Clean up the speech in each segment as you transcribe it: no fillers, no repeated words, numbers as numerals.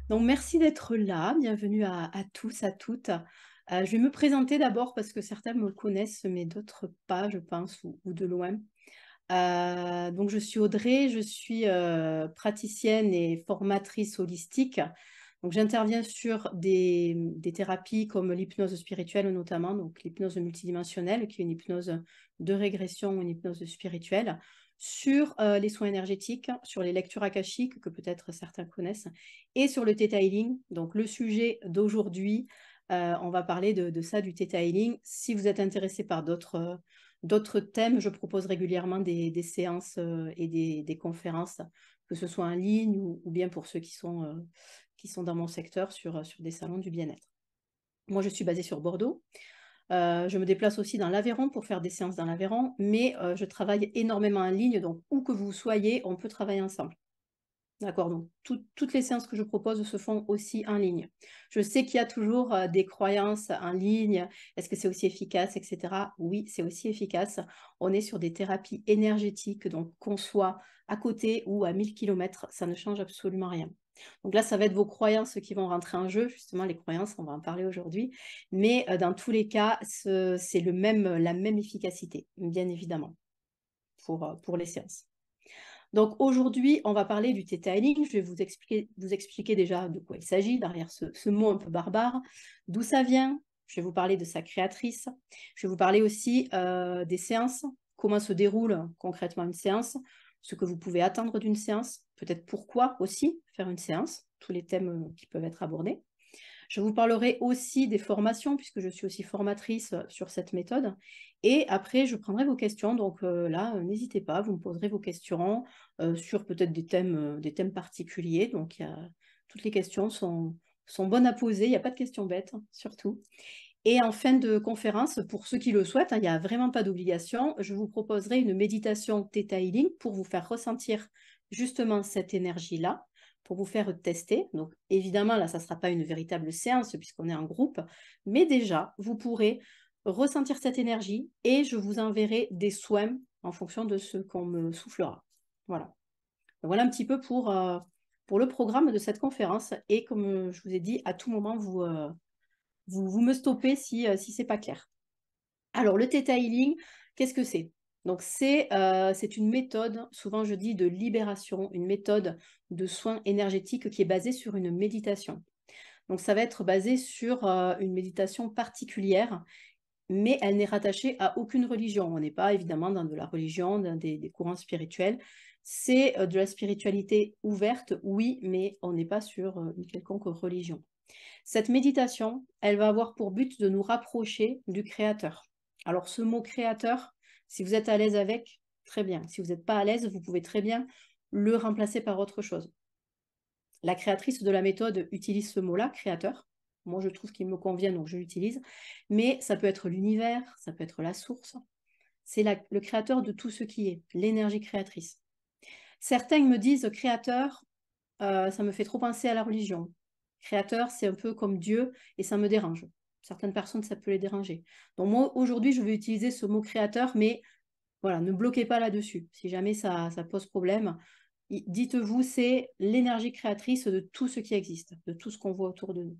Donc merci d'être là, bienvenue à tous, à toutes. Je vais me présenter d'abord parce que certains me connaissent, mais d'autres pas, je pense, ou de loin. Donc je suis Audrey, je suis, praticienne et formatrice holistique. Donc j'interviens sur des thérapies comme l'hypnose spirituelle notamment, donc l'hypnose multidimensionnelle qui est une hypnose de régression ou une hypnose spirituelle, sur, les soins énergétiques, sur les lectures akashiques que peut-être certains connaissent et sur le theta healing. Donc le sujet d'aujourd'hui, on va parler de ça, du theta healing. Si vous êtes intéressé par d'autres thèmes, je propose régulièrement des séances et des conférences, que ce soit en ligne ou bien pour ceux qui sont dans mon secteur sur des salons du bien-être. Moi, je suis basée sur Bordeaux. Je me déplace aussi dans l'Aveyron pour faire des séances dans l'Aveyron, mais je travaille énormément en ligne, donc où que vous soyez, on peut travailler ensemble. D'accord, donc toutes les séances que je propose se font aussi en ligne. Je sais qu'il y a toujours des croyances en ligne. Est-ce que c'est aussi efficace, etc. Oui, c'est aussi efficace. On est sur des thérapies énergétiques, donc qu'on soit à côté ou à 1000 kilomètres, ça ne change absolument rien. Donc là, ça va être vos croyances qui vont rentrer en jeu. Justement, les croyances, on va en parler aujourd'hui. Mais dans tous les cas, c'est la même efficacité, bien évidemment, pour les séances. Donc aujourd'hui, on va parler du theta healing. Je vais vous expliquer déjà de quoi il s'agit derrière ce mot un peu barbare, d'où ça vient. Je vais vous parler de sa créatrice. Je vais vous parler aussi des séances, comment se déroule concrètement une séance, ce que vous pouvez attendre d'une séance, peut-être pourquoi aussi faire une séance, tous les thèmes qui peuvent être abordés. Je vous parlerai aussi des formations, puisque je suis aussi formatrice sur cette méthode. Et après, je prendrai vos questions. Donc là, n'hésitez pas, vous me poserez vos questions sur peut-être des thèmes particuliers. Donc toutes les questions sont bonnes à poser. Il n'y a pas de questions bêtes, hein, surtout. Et en fin de conférence, pour ceux qui le souhaitent, hein, il n'y a vraiment pas d'obligation, je vous proposerai une méditation Theta Healing pour vous faire ressentir justement cette énergie-là, pour vous faire tester. Donc évidemment, là, ça ne sera pas une véritable séance puisqu'on est en groupe, mais déjà, vous pourrez ressentir cette énergie et je vous enverrai des soins en fonction de ce qu'on me soufflera. Voilà. Voilà un petit peu pour le programme de cette conférence. Et comme je vous ai dit, à tout moment, vous me stoppez si ce n'est pas clair. Alors, le Theta Healing, qu'est-ce que c'est? Donc, c'est une méthode, souvent je dis de libération, une méthode de soins énergétiques qui est basée sur une méditation. Donc, ça va être basé sur une méditation particulière, mais elle n'est rattachée à aucune religion. On n'est pas évidemment dans de la religion, dans des courants spirituels. C'est de la spiritualité ouverte, oui, mais on n'est pas sur une quelconque religion. Cette méditation, elle va avoir pour but de nous rapprocher du Créateur. Alors ce mot créateur, si vous êtes à l'aise avec, très bien. Si vous n'êtes pas à l'aise, vous pouvez très bien le remplacer par autre chose. La créatrice de la méthode utilise ce mot-là, créateur. Moi, je trouve qu'il me convient, donc je l'utilise. Mais ça peut être l'univers, ça peut être la source. C'est le créateur de tout ce qui est, l'énergie créatrice. Certains me disent créateur, ça me fait trop penser à la religion. Créateur, c'est un peu comme Dieu et ça me dérange. Certaines personnes, ça peut les déranger. Donc moi, aujourd'hui, je vais utiliser ce mot créateur, mais voilà, ne bloquez pas là-dessus. Si jamais ça pose problème, dites-vous, c'est l'énergie créatrice de tout ce qui existe, de tout ce qu'on voit autour de nous.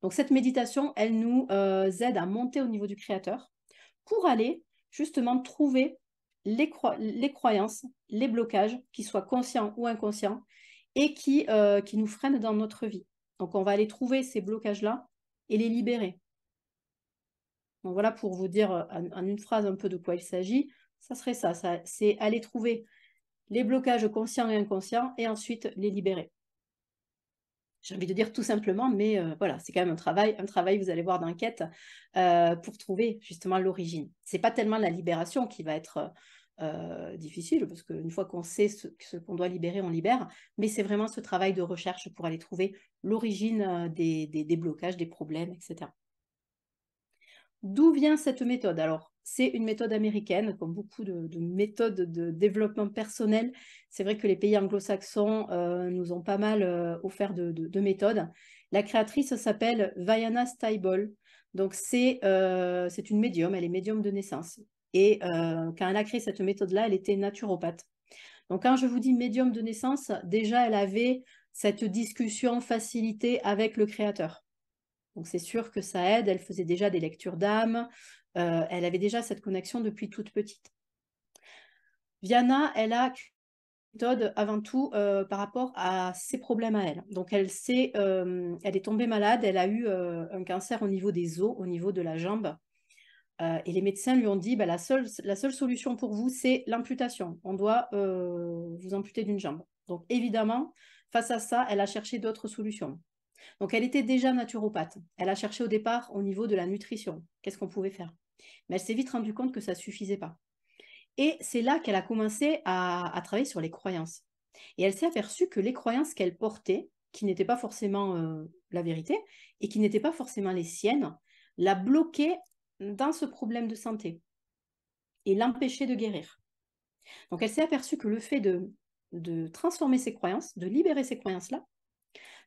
Donc cette méditation, elle nous aide à monter au niveau du créateur pour aller justement trouver les croyances, les blocages, qu'ils soient conscients ou inconscients, et qui nous freinent dans notre vie. Donc on va aller trouver ces blocages-là et les libérer. Donc voilà pour vous dire en une phrase un peu de quoi il s'agit. Ça serait ça c'est aller trouver les blocages conscients et inconscients et ensuite les libérer. J'ai envie de dire tout simplement, mais voilà, c'est quand même un travail, vous allez voir, d'enquête pour trouver justement l'origine. Ce n'est pas tellement la libération qui va être difficile, parce qu'une fois qu'on sait ce qu'on doit libérer, on libère, mais c'est vraiment ce travail de recherche pour aller trouver l'origine des blocages, des problèmes, etc. D'où vient cette méthode? Alors, c'est une méthode américaine, comme beaucoup de méthodes de développement personnel. C'est vrai que les pays anglo-saxons nous ont pas mal offert de méthodes. La créatrice s'appelle Vaiana Stibal. Donc, c'est une médium, elle est médium de naissance. Et quand elle a créé cette méthode-là, elle était naturopathe. Donc, quand je vous dis médium de naissance, déjà, elle avait cette discussion facilitée avec le créateur. Donc c'est sûr que ça aide, elle faisait déjà des lectures d'âme, elle avait déjà cette connexion depuis toute petite. Viana, elle a une méthode avant tout par rapport à ses problèmes à elle. Donc elle est tombée malade, elle a eu un cancer au niveau des os, au niveau de la jambe. Et les médecins lui ont dit, bah, la seule solution pour vous, c'est l'amputation. On doit vous amputer d'une jambe. Donc évidemment, face à ça, elle a cherché d'autres solutions. Donc elle était déjà naturopathe. Elle a cherché au départ au niveau de la nutrition. Qu'est-ce qu'on pouvait faire? Mais elle s'est vite rendue compte que ça ne suffisait pas. Et c'est là qu'elle a commencé à travailler sur les croyances. Et elle s'est aperçue que les croyances qu'elle portait, qui n'étaient pas forcément la vérité, et qui n'étaient pas forcément les siennes, la bloquaient dans ce problème de santé et l'empêchaient de guérir. Donc elle s'est aperçue que le fait de transformer ses croyances, de libérer ces croyances-là,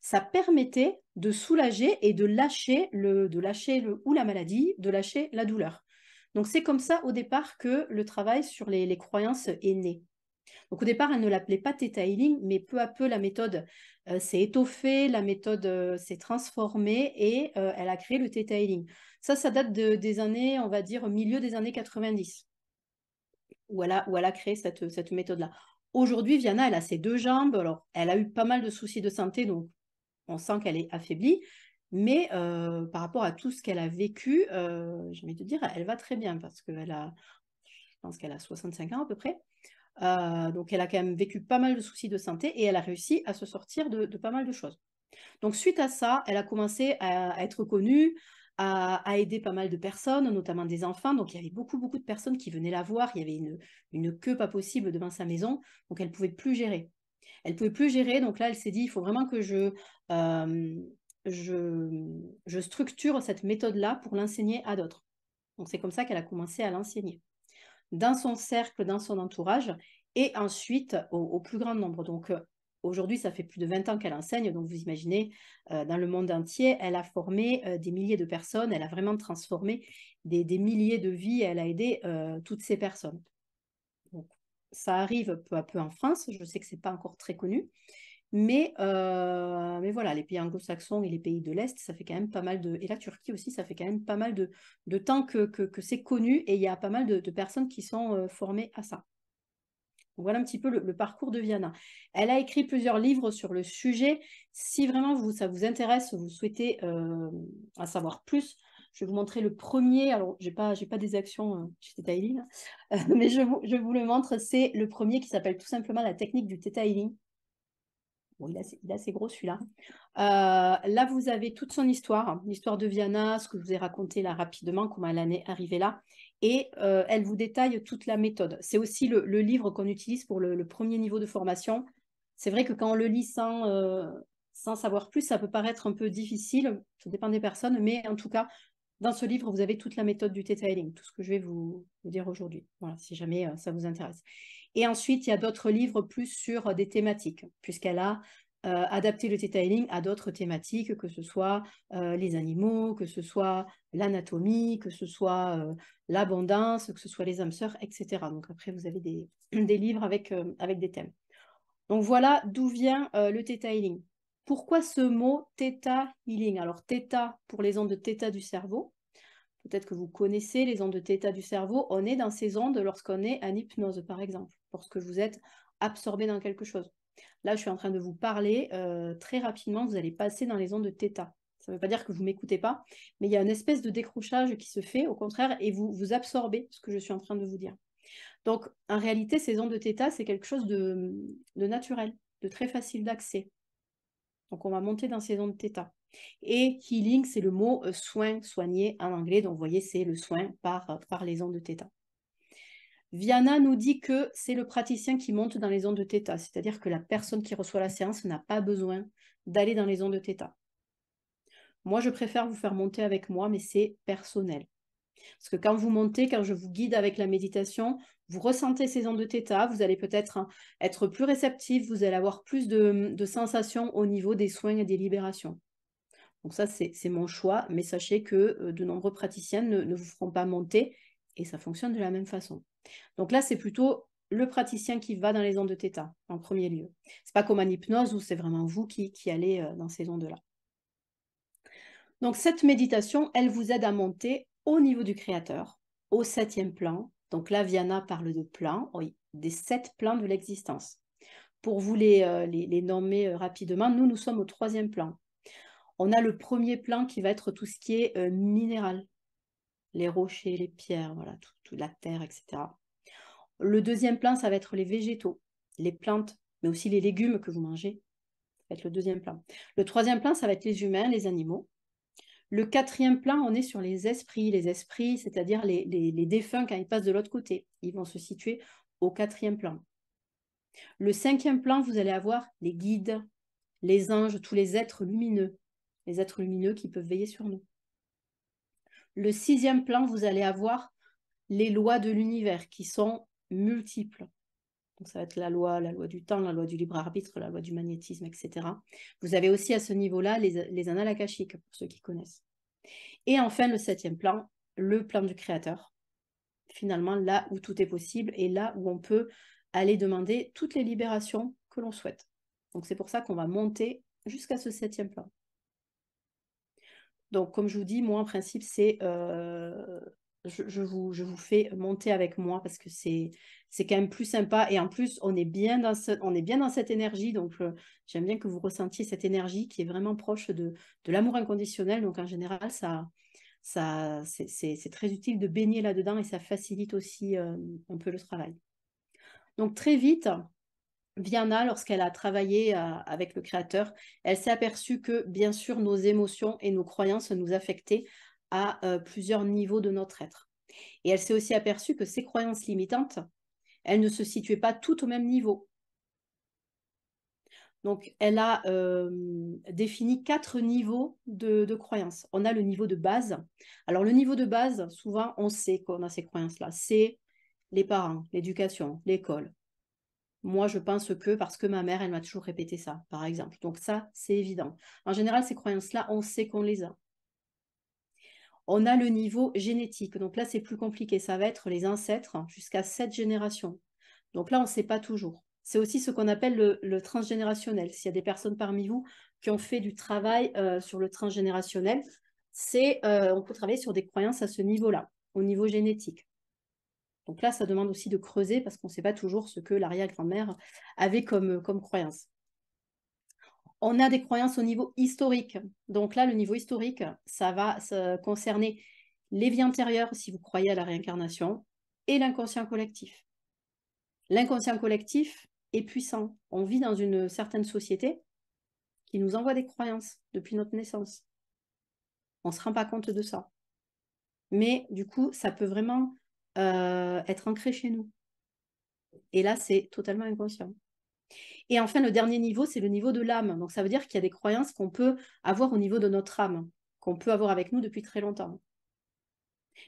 ça permettait de soulager et de lâcher ou la maladie, de lâcher la douleur. Donc c'est comme ça au départ que le travail sur les croyances est né. Donc au départ, elle ne l'appelait pas Theta Healing, mais peu à peu, la méthode s'est étoffée, la méthode s'est transformée et elle a créé le Theta Healing. Ça date des années, on va dire, milieu des années 90, où elle a créé cette méthode-là. Aujourd'hui, Viana, elle a ses 2 jambes. Alors, elle a eu pas mal de soucis de santé, donc on sent qu'elle est affaiblie. Mais par rapport à tout ce qu'elle a vécu, j'ai envie de dire, elle va très bien parce je pense qu'elle a 65 ans à peu près. Donc, elle a quand même vécu pas mal de soucis de santé et elle a réussi à se sortir de pas mal de choses. Donc, suite à ça, elle a commencé à être connue, à aider pas mal de personnes, notamment des enfants. Donc, il y avait beaucoup, beaucoup de personnes qui venaient la voir. Il y avait une queue pas possible devant sa maison. Donc, elle ne pouvait plus gérer. Elle ne pouvait plus gérer. Donc là, elle s'est dit, il faut vraiment que je structure cette méthode-là pour l'enseigner à d'autres. Donc, c'est comme ça qu'elle a commencé à l'enseigner dans son cercle, dans son entourage, et ensuite au plus grand nombre. Donc aujourd'hui, ça fait plus de 20 ans qu'elle enseigne, donc vous imaginez, dans le monde entier, elle a formé des milliers de personnes, elle a vraiment transformé des milliers de vies, elle a aidé toutes ces personnes. Donc, ça arrive peu à peu en France, je sais que ce n'est pas encore très connu, mais voilà, les pays anglo-saxons et les pays de l'Est, ça fait quand même pas mal et la Turquie aussi, ça fait quand même pas mal de temps que c'est connu et il y a pas mal de personnes qui sont formées à ça. Donc, voilà un petit peu le parcours de Viana. Elle a écrit plusieurs livres sur le sujet. Si vraiment ça vous intéresse, vous souhaitez en savoir plus, je vais vous montrer le premier. Alors, j'ai pas des actions chez Theta Healing, mais je vous le montre. C'est le premier qui s'appelle tout simplement la technique du Theta Healing. Bon, il est assez gros celui-là. Là, vous avez toute son histoire, l'histoire de Viana, ce que je vous ai raconté là rapidement, comment elle en est arrivée là. Et elle vous détaille toute la méthode. C'est aussi le livre qu'on utilise pour le premier niveau de formation. C'est vrai que quand on le lit sans savoir plus, ça peut paraître un peu difficile. Ça dépend des personnes. Mais en tout cas, dans ce livre, vous avez toute la méthode du Theta Healing, tout ce que je vais vous dire aujourd'hui. Voilà, si jamais ça vous intéresse. Et ensuite, il y a d'autres livres plus sur des thématiques, puisqu'elle a adapté le Theta Healing à d'autres thématiques, que ce soit les animaux, que ce soit l'anatomie, que ce soit l'abondance, que ce soit les âmes sœurs, etc. Donc après, vous avez des livres avec des thèmes. Donc voilà d'où vient le Theta Healing. Pourquoi ce mot Theta Healing? Alors Theta pour les ondes de Theta du cerveau. Peut-être que vous connaissez les ondes de Theta du cerveau. On est dans ces ondes lorsqu'on est en hypnose, par exemple, lorsque vous êtes absorbé dans quelque chose. Là, je suis en train de vous parler. Très rapidement, vous allez passer dans les ondes de Theta. Ça ne veut pas dire que vous ne m'écoutez pas, mais il y a une espèce de décrochage qui se fait, au contraire, et vous absorbez ce que je suis en train de vous dire. Donc, en réalité, ces ondes de Theta, c'est quelque chose de naturel, de très facile d'accès. Donc, on va monter dans ces ondes Theta. Et healing, c'est le mot soin, soigner en anglais. Donc, vous voyez, c'est le soin par les ondes de Theta. Viana nous dit que c'est le praticien qui monte dans les ondes de Theta. C'est-à-dire que la personne qui reçoit la séance n'a pas besoin d'aller dans les ondes de Theta. Moi, je préfère vous faire monter avec moi, mais c'est personnel. Parce que quand vous montez, quand je vous guide avec la méditation, vous ressentez ces ondes de Theta, vous allez peut-être être plus réceptif, vous allez avoir plus de sensations au niveau des soins et des libérations. Donc ça, c'est mon choix, mais sachez que de nombreux praticiens ne vous feront pas monter et ça fonctionne de la même façon. Donc là, c'est plutôt le praticien qui va dans les ondes de θ en premier lieu. C'est pas comme en hypnose où c'est vraiment vous qui allez dans ces ondes-là. Donc cette méditation, elle vous aide à monter au niveau du créateur, au 7e plan. Donc là, Viana parle de plans, oui, des 7 plans de l'existence. Pour vous les nommer rapidement, nous sommes au 3e plan. On a le premier plan qui va être tout ce qui est minéral, les rochers, les pierres, voilà, tout la terre, etc. Le 2e plan, ça va être les végétaux, les plantes, mais aussi les légumes que vous mangez. Ça va être le 2e plan. Le 3e plan, ça va être les humains, les animaux. Le 4e plan, on est sur les esprits. Les esprits, c'est-à-dire les défunts quand ils passent de l'autre côté. Ils vont se situer au 4e plan. Le 5e plan, vous allez avoir les guides, les anges, tous les êtres lumineux qui peuvent veiller sur nous. Le 6e plan, vous allez avoir les lois de l'univers qui sont multiples. Donc ça va être la loi du temps, la loi du libre arbitre, la loi du magnétisme, etc. Vous avez aussi à ce niveau-là les annales akashiques, pour ceux qui connaissent. Et enfin, le 7e plan, le plan du créateur. Finalement, là où tout est possible et là où on peut aller demander toutes les libérations que l'on souhaite. Donc c'est pour ça qu'on va monter jusqu'à ce 7e plan. Donc comme je vous dis, moi en principe, c'est je vous fais monter avec moi parce que c'est quand même plus sympa et en plus on est bien dans cette énergie, donc j'aime bien que vous ressentiez cette énergie qui est vraiment proche de l'amour inconditionnel. Donc en général, c'est très utile de baigner là-dedans et ça facilite aussi un peu le travail. Donc très vite, Viana, lorsqu'elle a travaillé avec le créateur, elle s'est aperçue que, bien sûr, nos émotions et nos croyances nous affectaient à plusieurs niveaux de notre être. Et elle s'est aussi aperçue que ces croyances limitantes, elles ne se situaient pas toutes au même niveau. Donc, elle a défini 4 niveaux de croyances. On a le niveau de base. Alors, le niveau de base, souvent, on sait qu'on a ces croyances-là. C'est les parents, l'éducation, l'école. Moi, je pense que parce que ma mère, elle m'a toujours répété ça, par exemple. Donc ça, c'est évident. En général, ces croyances-là, on sait qu'on les a. On a le niveau génétique. Donc là, c'est plus compliqué. Ça va être les ancêtres jusqu'à 7 générations. Donc là, on ne sait pas toujours. C'est aussi ce qu'on appelle le transgénérationnel. S'il y a des personnes parmi vous qui ont fait du travail sur le transgénérationnel, on peut travailler sur des croyances à ce niveau-là, au niveau génétique. Donc là, ça demande aussi de creuser parce qu'on ne sait pas toujours ce que l'arrière-grand-mère avait comme croyance. On a des croyances au niveau historique. Donc là, le niveau historique, ça va concerner les vies antérieures, si vous croyez à la réincarnation, et l'inconscient collectif. L'inconscient collectif est puissant. On vit dans une certaine société qui nous envoie des croyances depuis notre naissance. On ne se rend pas compte de ça. Mais du coup, ça peut vraiment être ancré chez nous. Et là, c'est totalement inconscient. Et enfin, le dernier niveau, c'est le niveau de l'âme. Donc, ça veut dire qu'il y a des croyances qu'on peut avoir au niveau de notre âme, qu'on peut avoir avec nous depuis très longtemps.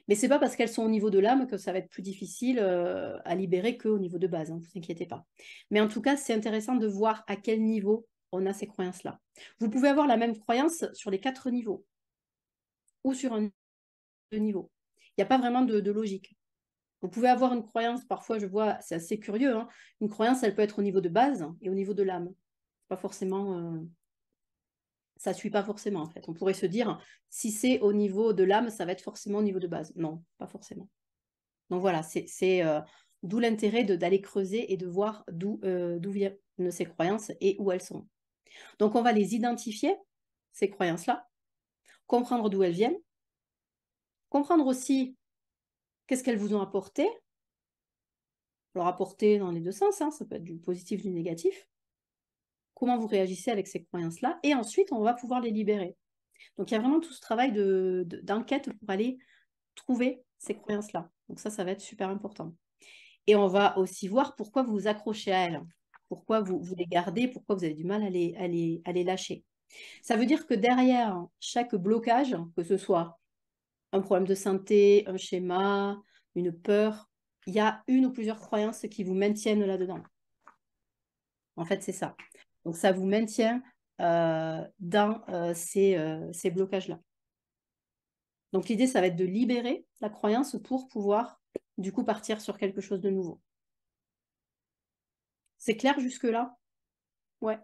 Mais ce n'est pas parce qu'elles sont au niveau de l'âme que ça va être plus difficile à libérer qu'au niveau de base, hein, ne vous inquiétez pas. Mais en tout cas, c'est intéressant de voir à quel niveau on a ces croyances-là. Vous pouvez avoir la même croyance sur les 4 niveaux ou sur un niveau. Il n'y a pas vraiment de logique. Vous pouvez avoir une croyance, parfois je vois, c'est assez curieux, hein, une croyance, elle peut être au niveau de base et au niveau de l'âme. Pas forcément, ça ne suit pas forcément en fait. On pourrait se dire, si c'est au niveau de l'âme, ça va être forcément au niveau de base. Non, pas forcément. Donc voilà, c'est d'où l'intérêt d'aller creuser et de voir d'où viennent ces croyances et où elles sont. Donc on va les identifier, ces croyances-là, comprendre d'où elles viennent, comprendre aussi qu'est-ce qu'elles vous ont apporté, leur apporter dans les deux sens, hein, ça peut être du positif, du négatif, comment vous réagissez avec ces croyances-là, et ensuite on va pouvoir les libérer. Donc il y a vraiment tout ce travail d'enquête pour aller trouver ces croyances-là. Donc ça va être super important. Et on va aussi voir pourquoi vous vous accrochez à elles, pourquoi vous les gardez, pourquoi vous avez du mal à les lâcher. Ça veut dire que derrière chaque blocage, que ce soit un problème de santé, un schéma, une peur, il y a une ou plusieurs croyances qui vous maintiennent là-dedans. En fait, c'est ça. Donc, ça vous maintient dans ces blocages-là. Donc, l'idée, ça va être de libérer la croyance pour pouvoir, du coup, partir sur quelque chose de nouveau. C'est clair jusque-là? Ouais,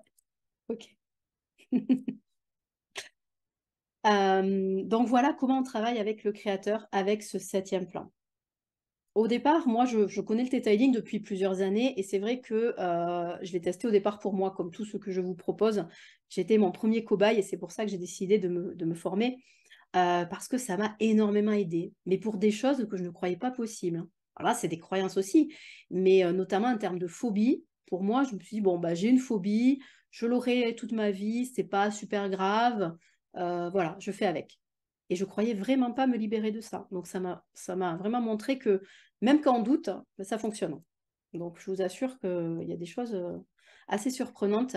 ok. Donc voilà comment on travaille avec le créateur, avec ce 7e plan. Au départ, moi, je connais le Theta Healing depuis plusieurs années et c'est vrai que je l'ai testé au départ pour moi, comme tout ce que je vous propose. J'étais mon premier cobaye et c'est pour ça que j'ai décidé de me former parce que ça m'a énormément aidé, mais pour des choses que je ne croyais pas possibles. Alors là, c'est des croyances aussi, mais notamment en termes de phobie. Pour moi, je me suis dit, bon, bah, j'ai une phobie, je l'aurai toute ma vie, c'est pas super grave, voilà, je fais avec. Et je croyais vraiment pas me libérer de ça. Donc ça m'a vraiment montré que même quand on doute, ben, ça fonctionne. Donc je vous assure qu'il y a des choses assez surprenantes.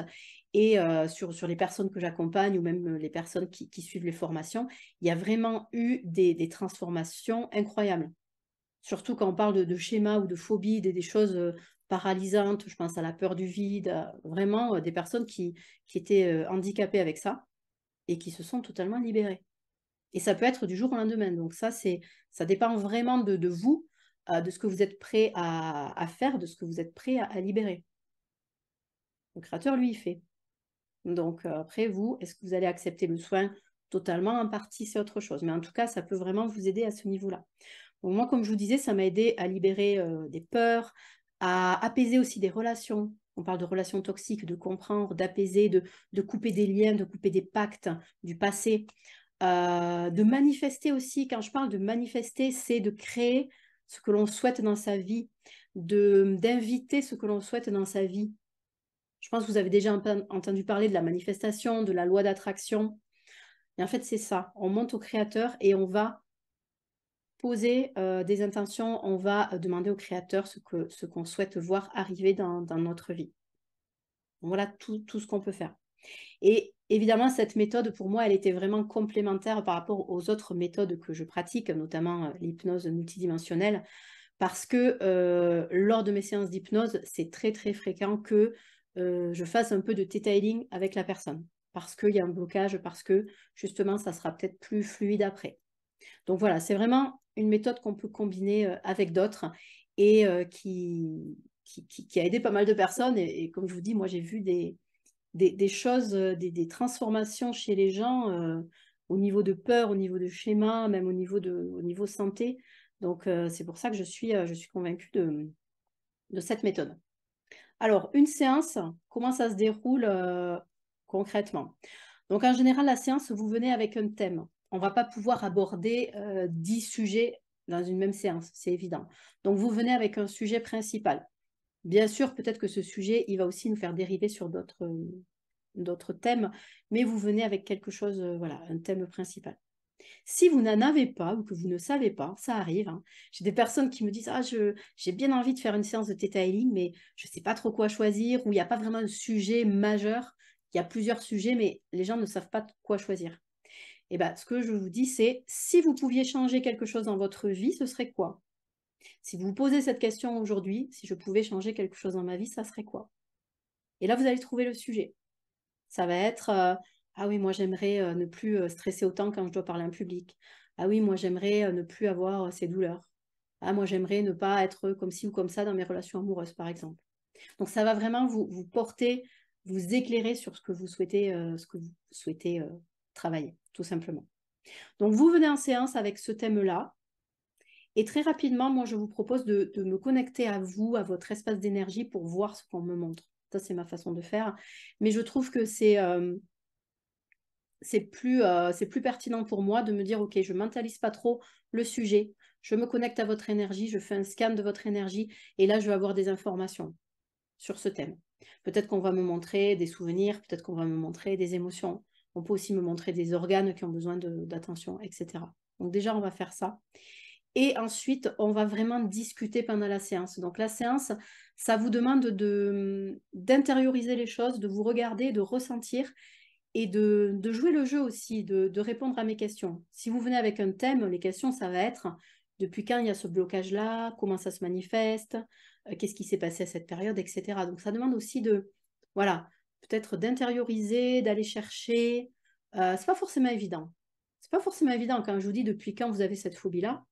Et sur les personnes que j'accompagne ou même les personnes qui suivent les formations, il y a vraiment eu des transformations incroyables. Surtout quand on parle de schémas ou de phobies, des choses paralysantes, je pense à la peur du vide, vraiment des personnes qui étaient handicapées avec ça et qui se sont totalement libérées. Et ça peut être du jour au lendemain. Donc ça dépend vraiment de vous, de ce que vous êtes prêt à faire, de ce que vous êtes prêt à libérer. Le créateur, lui, il fait. Donc après, vous, est-ce que vous allez accepter le soin totalement? En partie, c'est autre chose. Mais en tout cas, ça peut vraiment vous aider à ce niveau-là. Donc moi, comme je vous disais, ça m'a aidé à libérer des peurs, à apaiser aussi des relations. On parle de relations toxiques, de comprendre, d'apaiser, de couper des liens, de couper des pactes du passé. De manifester aussi, quand je parle de manifester, c'est de créer ce que l'on souhaite dans sa vie, d'inviter ce que l'on souhaite dans sa vie. Je pense que vous avez déjà entendu parler de la manifestation, de la loi d'attraction. Et en fait, c'est ça. On monte au créateur et on va poser des intentions, on va demander au créateur ce qu'on souhaite voir arriver dans notre vie. Voilà tout ce qu'on peut faire. Et évidemment, cette méthode, pour moi, elle était vraiment complémentaire par rapport aux autres méthodes que je pratique, notamment l'hypnose multidimensionnelle, parce que lors de mes séances d'hypnose, c'est très, très fréquent que je fasse un peu de theta healing avec la personne, parce qu'il y a un blocage, parce que justement, ça sera peut-être plus fluide après. Donc voilà, c'est vraiment une méthode qu'on peut combiner avec d'autres et qui a aidé pas mal de personnes. Et comme je vous dis, moi, j'ai vu des choses, des transformations chez les gens au niveau de peur, au niveau de schéma, même au niveau santé. Donc, c'est pour ça que je suis convaincue de cette méthode. Alors, une séance, comment ça se déroule concrètement? Donc, en général, la séance, vous venez avec un thème. On ne va pas pouvoir aborder 10 sujets dans une même séance, c'est évident. Donc, vous venez avec un sujet principal. Bien sûr, peut-être que ce sujet, il va aussi nous faire dériver sur d'autres thèmes, mais vous venez avec quelque chose, voilà, un thème principal. Si vous n'en avez pas ou que vous ne savez pas, ça arrive, hein. J'ai des personnes qui me disent, ah, j'ai bien envie de faire une séance de Theta Healing, mais je ne sais pas trop quoi choisir, ou il n'y a pas vraiment de sujet majeur. Il y a plusieurs sujets, mais les gens ne savent pas quoi choisir. Et bien, ce que je vous dis, c'est si vous pouviez changer quelque chose dans votre vie, ce serait quoi? Si vous vous posez cette question aujourd'hui, si je pouvais changer quelque chose dans ma vie, ça serait quoi? Et là, vous allez trouver le sujet. Ça va être ah oui, moi j'aimerais ne plus stresser autant quand je dois parler en public. Ah oui, moi j'aimerais ne plus avoir ces douleurs. Ah, moi j'aimerais ne pas être comme ci ou comme ça dans mes relations amoureuses, par exemple. Donc ça va vraiment vous porter, vous éclairer sur ce que vous souhaitez travailler, tout simplement. Donc vous venez en séance avec ce thème-là. Et très rapidement, moi je vous propose de me connecter à vous, à votre espace d'énergie pour voir ce qu'on me montre. Ça, c'est ma façon de faire. Mais je trouve que c'est plus pertinent pour moi de me dire, OK, je ne mentalise pas trop le sujet, je me connecte à votre énergie, je fais un scan de votre énergie, et là, je vais avoir des informations sur ce thème. Peut-être qu'on va me montrer des souvenirs, peut-être qu'on va me montrer des émotions. On peut aussi me montrer des organes qui ont besoin d'attention, etc. Donc déjà, on va faire ça. Et ensuite, on va vraiment discuter pendant la séance. Donc la séance, ça vous demande d'intérioriser les choses, de vous regarder, de ressentir et de jouer le jeu aussi, de répondre à mes questions. Si vous venez avec un thème, les questions, ça va être depuis quand il y a ce blocage-là, comment ça se manifeste, qu'est-ce qui s'est passé à cette période, etc. Donc ça demande aussi voilà, peut-être d'intérioriser, d'aller chercher. C'est pas forcément évident. C'est pas forcément évident quand je vous dis depuis quand vous avez cette phobie-là,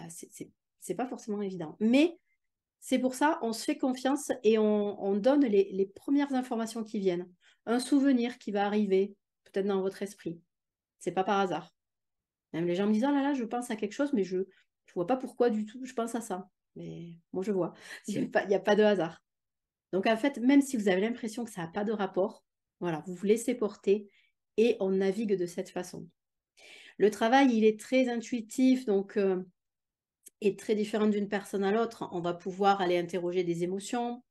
c'est pas forcément évident. Mais C'est pour ça, on se fait confiance et on donne les premières informations qui viennent. Un souvenir qui va arriver, peut-être dans votre esprit. C'est pas par hasard. Même les gens me disent, oh là là, je pense à quelque chose, mais je ne vois pas pourquoi du tout je pense à ça. Mais moi, je vois. Il n'y a pas de hasard. Donc, en fait, même si vous avez l'impression que ça n'a pas de rapport, voilà, vous vous laissez porter et on navigue de cette façon. Le travail, il est très intuitif, donc est très différent d'une personne à l'autre. On va pouvoir aller interroger des émotions,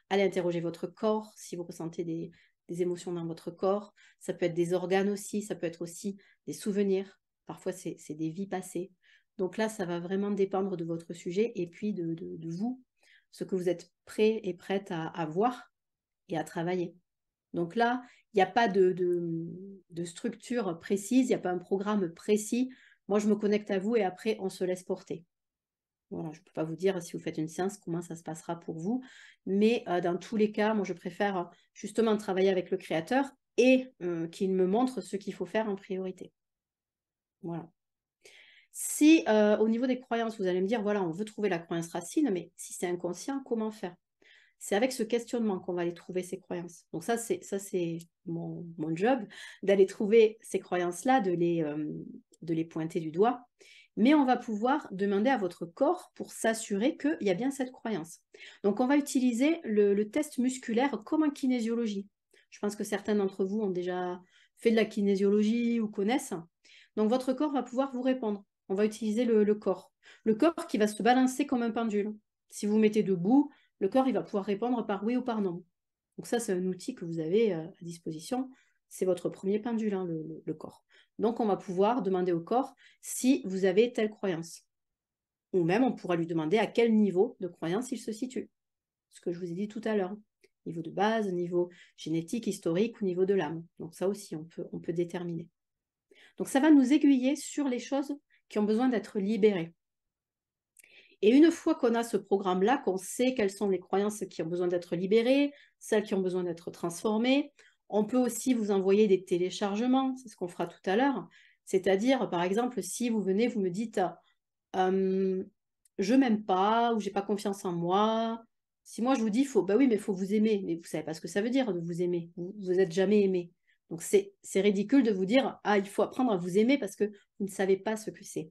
aller interroger votre corps, si vous ressentez des émotions dans votre corps. Ça peut être des organes aussi, ça peut être aussi des souvenirs. Parfois, c'est des vies passées. Donc là, ça va vraiment dépendre de votre sujet et puis de vous, ce que vous êtes prêt et prête à voir et à travailler. Donc là, il n'y a pas de structure précise, il n'y a pas un programme précis. Moi, je me connecte à vous et après, on se laisse porter. Voilà, je ne peux pas vous dire si vous faites une séance, comment ça se passera pour vous. Mais dans tous les cas, moi, je préfère justement travailler avec le créateur et qu'il me montre ce qu'il faut faire en priorité. Voilà. Si au niveau des croyances, vous allez me dire, voilà, on veut trouver la croyance racine, mais si c'est inconscient, comment faire? C'est avec ce questionnement qu'on va aller trouver ces croyances. Donc ça, c'est mon job, d'aller trouver ces croyances-là, de les pointer du doigt. Mais on va pouvoir demander à votre corps pour s'assurer qu'il y a bien cette croyance. Donc on va utiliser le test musculaire comme en kinésiologie. Je pense que certains d'entre vous ont déjà fait de la kinésiologie ou connaissent. Donc votre corps va pouvoir vous répondre. On va utiliser le corps. Le corps qui va se balancer comme un pendule. Si vous mettez debout, le corps il va pouvoir répondre par oui ou par non. Donc ça, c'est un outil que vous avez à disposition. C'est votre premier pendule, hein, le corps. Donc on va pouvoir demander au corps si vous avez telle croyance. Ou même, on pourra lui demander à quel niveau de croyance il se situe. Ce que je vous ai dit tout à l'heure. Niveau de base, niveau génétique, historique ou niveau de l'âme. Donc ça aussi, on peut déterminer. Donc ça va nous aiguiller sur les choses qui ont besoin d'être libérées. Et une fois qu'on a ce programme-là, qu'on sait quelles sont les croyances qui ont besoin d'être libérées, celles qui ont besoin d'être transformées, on peut aussi vous envoyer des téléchargements, c'est ce qu'on fera tout à l'heure. C'est-à-dire, par exemple, si vous venez, vous me dites je m'aime pas ou j'ai pas confiance en moi. Si moi je vous dis bah oui, mais il faut vous aimer, mais vous savez pas ce que ça veut dire de vous aimer. Vous êtes jamais aimé. Donc c'est ridicule de vous dire il faut apprendre à vous aimer parce que vous ne savez pas ce que c'est.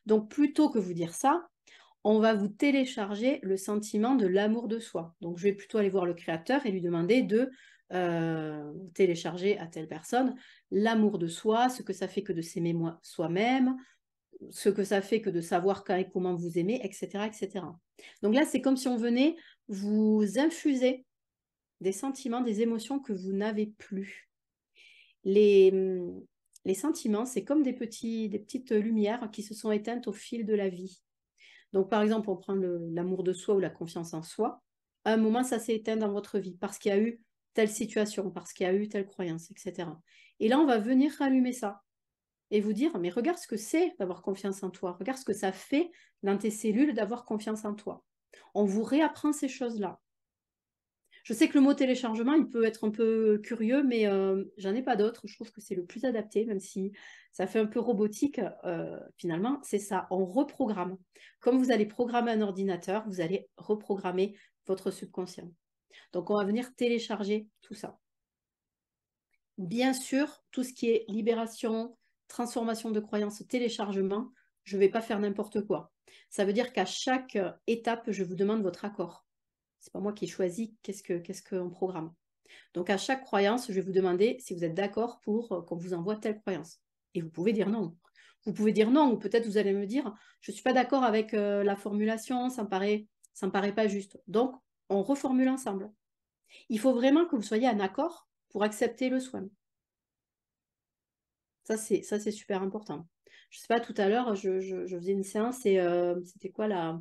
Donc plutôt que vous dire ça, on va vous télécharger le sentiment de l'amour de soi. Donc, je vais plutôt aller voir le créateur et lui demander de télécharger à telle personne l'amour de soi, ce que ça fait que de s'aimer soi-même, ce que ça fait que de savoir quand et comment vous aimer, etc., etc. Donc là, c'est comme si on venait vous infuser des sentiments, des émotions que vous n'avez plus. Les sentiments, c'est comme des petites lumières qui se sont éteintes au fil de la vie. Donc, par exemple, on prend l'amour de soi ou la confiance en soi. À un moment, ça s'est éteint dans votre vie parce qu'il y a eu telle situation, parce qu'il y a eu telle croyance, etc. Et là, on va venir rallumer ça et vous dire, mais regarde ce que c'est d'avoir confiance en toi. Regarde ce que ça fait dans tes cellules d'avoir confiance en toi. On vous réapprend ces choses-là. Je sais que le mot téléchargement, il peut être un peu curieux, mais j'en ai pas d'autres. Je trouve que c'est le plus adapté, même si ça fait un peu robotique. Finalement, c'est ça, on reprogramme. Comme vous allez programmer un ordinateur, vous allez reprogrammer votre subconscient. Donc, on va venir télécharger tout ça. Bien sûr, tout ce qui est libération, transformation de croyances, téléchargement, je ne vais pas faire n'importe quoi. Ça veut dire qu'à chaque étape, je vous demande votre accord. C'est pas moi qui choisis qu'est-ce qu'on programme. Donc, à chaque croyance, je vais vous demander si vous êtes d'accord pour qu'on vous envoie telle croyance. Et vous pouvez dire non. Vous pouvez dire non, ou peut-être vous allez me dire, je ne suis pas d'accord avec la formulation, ça me paraît pas juste. Donc, on reformule ensemble. Il faut vraiment que vous soyez en accord pour accepter le soin. Ça, c'est super important. Je ne sais pas, tout à l'heure, je faisais une séance et c'était quoi là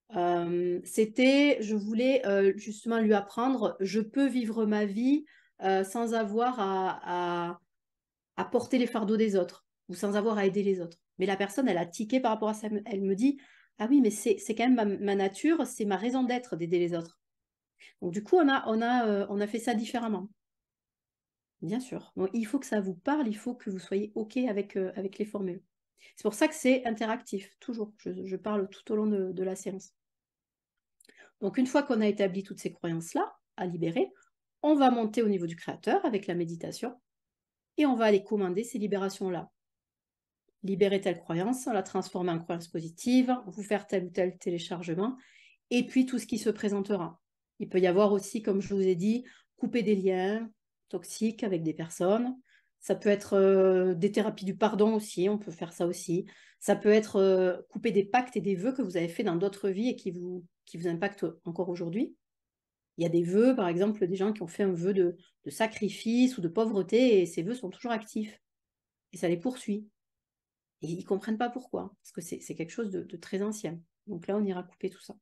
je voulais justement lui apprendre, je peux vivre ma vie sans avoir à porter les fardeaux des autres ou sans avoir à aider les autres. Mais la personne, elle a tiqué par rapport à ça. Elle me dit, ah oui, mais c'est quand même ma nature, c'est ma raison d'être d'aider les autres. Donc du coup, on a fait ça différemment. Bien sûr. Donc, il faut que ça vous parle, il faut que vous soyez OK avec les formules. C'est pour ça que c'est interactif, toujours. Je parle tout au long de la séance. Donc, une fois qu'on a établi toutes ces croyances-là à libérer, on va monter au niveau du créateur avec la méditation et on va aller commander ces libérations-là. Libérer telle croyance, la transformer en croyance positive, vous faire tel ou tel téléchargement, et puis tout ce qui se présentera. Il peut y avoir aussi, comme je vous ai dit, couper des liens toxiques avec des personnes. Ça peut être des thérapies du pardon aussi, on peut faire ça aussi. Ça peut être couper des pactes et des vœux que vous avez faits dans d'autres vies et qui vous impactent encore aujourd'hui. Il y a des vœux, par exemple, des gens qui ont fait un vœu de sacrifice ou de pauvreté et ces vœux sont toujours actifs. Et ça les poursuit. Et ils ne comprennent pas pourquoi, parce que c'est quelque chose de très ancien. Donc là, on ira couper tout ça.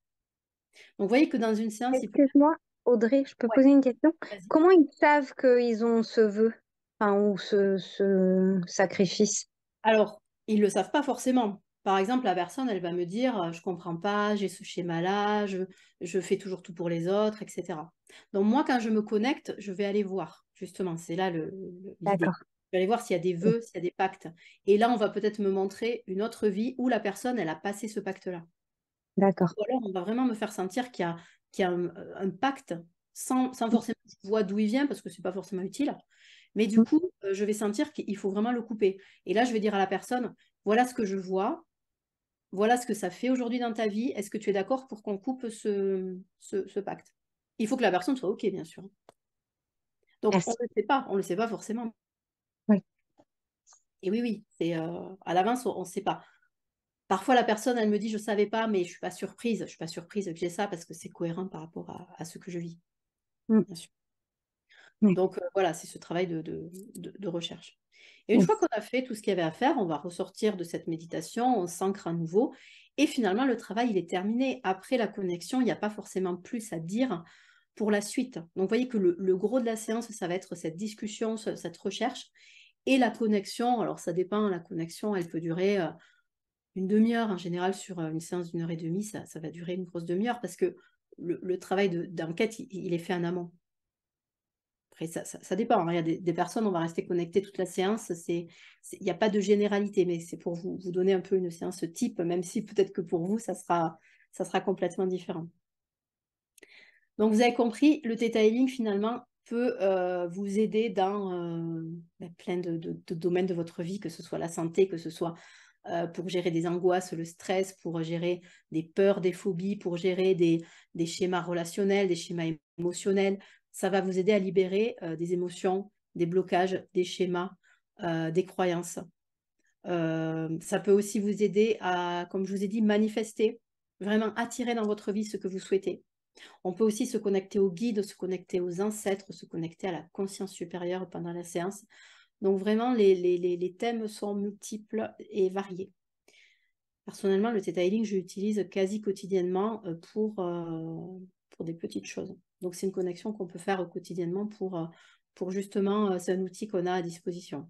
Donc vous voyez que dans une séance, il peut... Excuse-moi, Audrey, je peux Ouais, poser une question? vas-y. Comment ils savent qu'ils ont ce vœu, enfin, ou ce sacrifice? Alors, ils ne le savent pas forcément. Par exemple, la personne, elle va me dire, je ne comprends pas, j'ai ce schéma-là, je fais toujours tout pour les autres, etc. Donc moi, quand je me connecte, je vais aller voir, justement, c'est là l'idée. D'accord, Je vais aller voir s'il y a des vœux, s'il y a des pactes. Et là, on va peut-être me montrer une autre vie où la personne, elle a passé ce pacte-là. d'accord. Ou alors, on va vraiment me faire sentir qu'il y a un pacte sans forcément que je vois d'où il vient, parce que ce n'est pas forcément utile. Mais du coup, je vais sentir qu'il faut vraiment le couper. Et là, je vais dire à la personne, voilà ce que je vois, voilà ce que ça fait aujourd'hui dans ta vie. Est-ce que tu es d'accord pour qu'on coupe ce pacte? Il faut que la personne soit OK, bien sûr. Donc, on Merci. ne le sait pas, on ne le sait pas forcément. Oui. Et oui, oui, c'est à l'avance, on ne sait pas. Parfois, la personne, elle me dit, je ne savais pas, mais je ne suis pas surprise. Je ne suis pas surprise que j'ai ça parce que c'est cohérent par rapport à ce que je vis, Mm. bien sûr. Oui. Donc, voilà, c'est ce travail de recherche. Et une Oui. fois qu'on a fait tout ce qu'il y avait à faire, on va ressortir de cette méditation, on s'ancre à nouveau. Et finalement, le travail, il est terminé. Après la connexion, il n'y a pas forcément plus à dire pour la suite. Donc, vous voyez que le gros de la séance, ça va être cette discussion, cette recherche. Et la connexion, alors ça dépend, la connexion, elle peut durer une demi-heure. En général, sur une séance d'une heure et demie, ça va durer une grosse demi-heure parce que le travail d'enquête, il est fait en amont. Après, ça dépend, hein. Il y a des personnes, on va rester connecté toute la séance. Il n'y a pas de généralité, mais c'est pour vous donner un peu une séance type, même si peut-être que pour vous, ça sera complètement différent. Donc, vous avez compris, le Theta Healing, finalement, peut vous aider dans plein de domaines de votre vie, que ce soit la santé, que ce soit pour gérer des angoisses, le stress, pour gérer des peurs, des phobies, pour gérer des schémas relationnels, des schémas émotionnels. Ça va vous aider à libérer des émotions, des blocages, des schémas, des croyances. Ça peut aussi vous aider à, comme je vous ai dit, manifester, vraiment attirer dans votre vie ce que vous souhaitez. On peut aussi se connecter aux guides, se connecter aux ancêtres, se connecter à la conscience supérieure pendant la séance. Donc vraiment, les thèmes sont multiples et variés. Personnellement, le Theta Healing, je l'utilise quasi quotidiennement pour des petites choses. Donc c'est une connexion qu'on peut faire quotidiennement pour justement, c'est un outil qu'on a à disposition.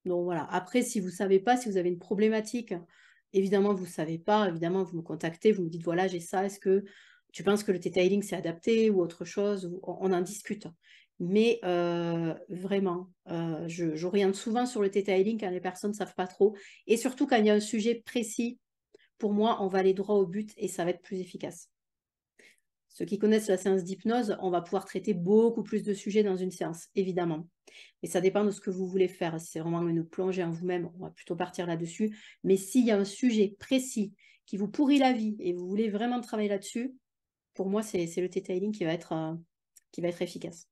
Donc voilà. Après, si vous ne savez pas, si vous avez une problématique, évidemment, vous ne savez pas, évidemment, vous me contactez, vous me dites, voilà, j'ai ça, est-ce que tu penses que le Theta Healing, c'est adapté ou autre chose? On en discute. Mais vraiment, j'oriente souvent sur le Theta Healing quand les personnes ne savent pas trop. Et surtout quand il y a un sujet précis, pour moi, on va aller droit au but et ça va être plus efficace. Ceux qui connaissent la séance d'hypnose, on va pouvoir traiter beaucoup plus de sujets dans une séance, évidemment. Mais ça dépend de ce que vous voulez faire. Si c'est vraiment une plongée en vous-même, on va plutôt partir là-dessus. Mais s'il y a un sujet précis qui vous pourrit la vie et vous voulez vraiment travailler là-dessus, pour moi, c'est le Theta Healing qui va être efficace.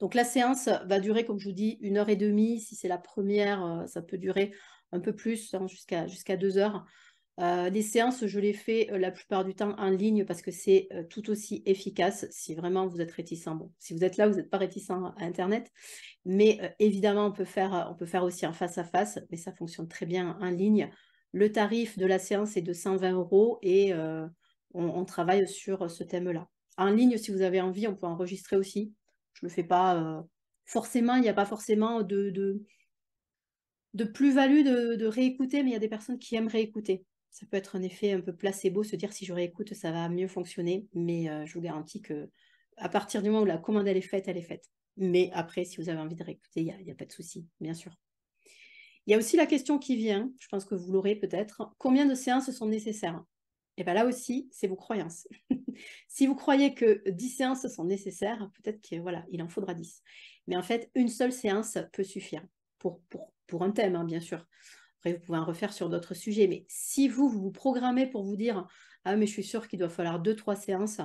Donc la séance va durer, comme je vous dis, 1 heure et demie. Si c'est la première, ça peut durer un peu plus, hein, jusqu'à 2 heures. Les séances, je les fais la plupart du temps en ligne parce que c'est tout aussi efficace si vraiment vous êtes réticent. Bon, si vous êtes là, vous n'êtes pas réticent à Internet, mais évidemment, on peut faire aussi en face à face, mais ça fonctionne très bien en ligne. Le tarif de la séance est de 120 € et on travaille sur ce thème-là. En ligne, si vous avez envie, on peut enregistrer aussi. Je ne le fais pas forcément, il n'y a pas forcément de plus-value de réécouter, mais il y a des personnes qui aiment réécouter. Ça peut être un effet un peu placebo, se dire si je réécoute, ça va mieux fonctionner, mais je vous garantis que à partir du moment où la commande elle est faite, elle est faite. Mais après, si vous avez envie de réécouter, il n'y a pas de souci, bien sûr. Il y a aussi la question qui vient, je pense que vous l'aurez peut-être, combien de séances sont nécessaires? Et bien là aussi, c'est vos croyances. Si vous croyez que 10 séances sont nécessaires, peut-être qu'il voilà, il en faudra 10. Mais en fait, une seule séance peut suffire pour un thème, hein, bien sûr. Après, vous pouvez en refaire sur d'autres sujets. Mais si vous programmez pour vous dire « Ah, mais je suis sûre qu'il doit falloir 2-3 séances »,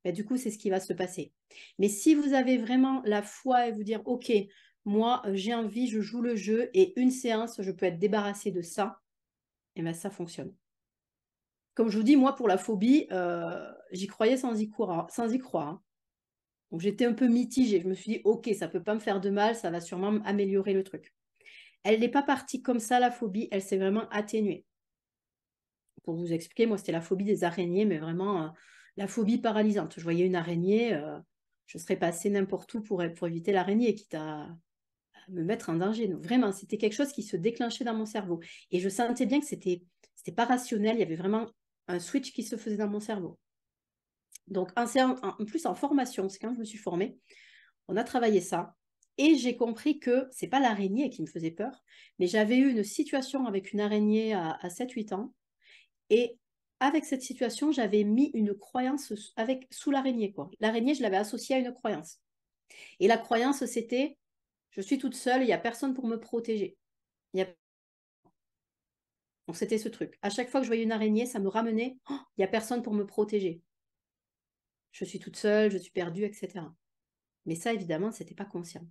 ben, du coup, c'est ce qui va se passer. Mais si vous avez vraiment la foi et vous dire « Ok, moi, j'ai envie, je joue le jeu et une séance, je peux être débarrassée de ça », et bien ça fonctionne. Comme je vous dis, moi, pour la phobie, j'y croyais sans y croire. Sans y croire, hein. Donc, j'étais un peu mitigée. Je me suis dit, OK, ça ne peut pas me faire de mal, ça va sûrement améliorer le truc. Elle n'est pas partie comme ça, la phobie, elle s'est vraiment atténuée. Pour vous expliquer, moi, c'était la phobie des araignées, mais vraiment la phobie paralysante. Je voyais une araignée, je serais passée n'importe où pour éviter l'araignée, quitte à me mettre en danger. Donc, vraiment, c'était quelque chose qui se déclenchait dans mon cerveau. Et je sentais bien que c'était pas rationnel, il y avait vraiment un switch qui se faisait dans mon cerveau. Donc, en plus, en formation, c'est quand je me suis formée, on a travaillé ça. Et j'ai compris que c'est pas l'araignée qui me faisait peur, mais j'avais eu une situation avec une araignée à 7-8 ans. Et avec cette situation, j'avais mis une croyance sous l'araignée, quoi. L'araignée, je l'avais associée à une croyance. Et la croyance, c'était, je suis toute seule, il n'y a personne pour me protéger. Il y a... Donc, c'était ce truc. À chaque fois que je voyais une araignée, ça me ramenait, oh, il n'y a personne pour me protéger. Je suis toute seule, je suis perdue, etc. Mais ça, évidemment, ce n'était pas conscient.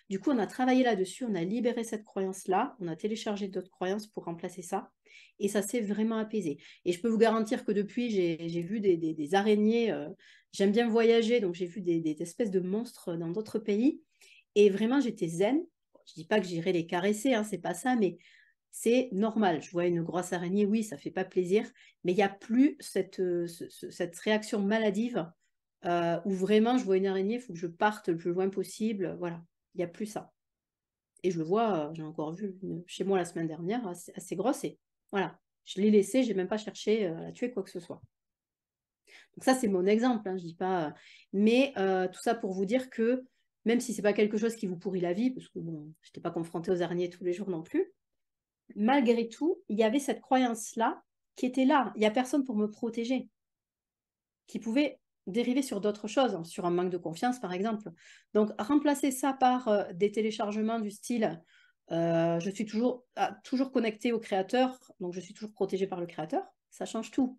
Du coup, on a travaillé là-dessus, on a libéré cette croyance-là, on a téléchargé d'autres croyances pour remplacer ça, et ça s'est vraiment apaisé. Et je peux vous garantir que depuis, j'ai vu des araignées, j'aime bien voyager, donc j'ai vu des espèces de monstres dans d'autres pays, et vraiment, j'étais zen. Je ne dis pas que j'irai les caresser, hein, c'est pas ça, mais c'est normal. Je vois une grosse araignée, oui, ça fait pas plaisir, mais il n'y a plus cette réaction maladive où vraiment je vois une araignée, il faut que je parte le plus loin possible. Voilà, il n'y a plus ça. Et je le vois, j'ai encore vu chez moi la semaine dernière, assez grosse, et voilà, je l'ai laissée, je n'ai même pas cherché à la tuer, quoi que ce soit. Donc ça, c'est mon exemple, hein, je dis pas. Mais tout ça pour vous dire que même si ce n'est pas quelque chose qui vous pourrit la vie, parce que bon, je n'étais pas confrontée aux araignées tous les jours non plus, malgré tout, il y avait cette croyance-là qui était là. Il n'y a personne pour me protéger, qui pouvait dériver sur d'autres choses, hein, sur un manque de confiance, par exemple. Donc, remplacer ça par des téléchargements du style je suis toujours connectée au créateur, donc je suis toujours protégée par le créateur, ça change tout.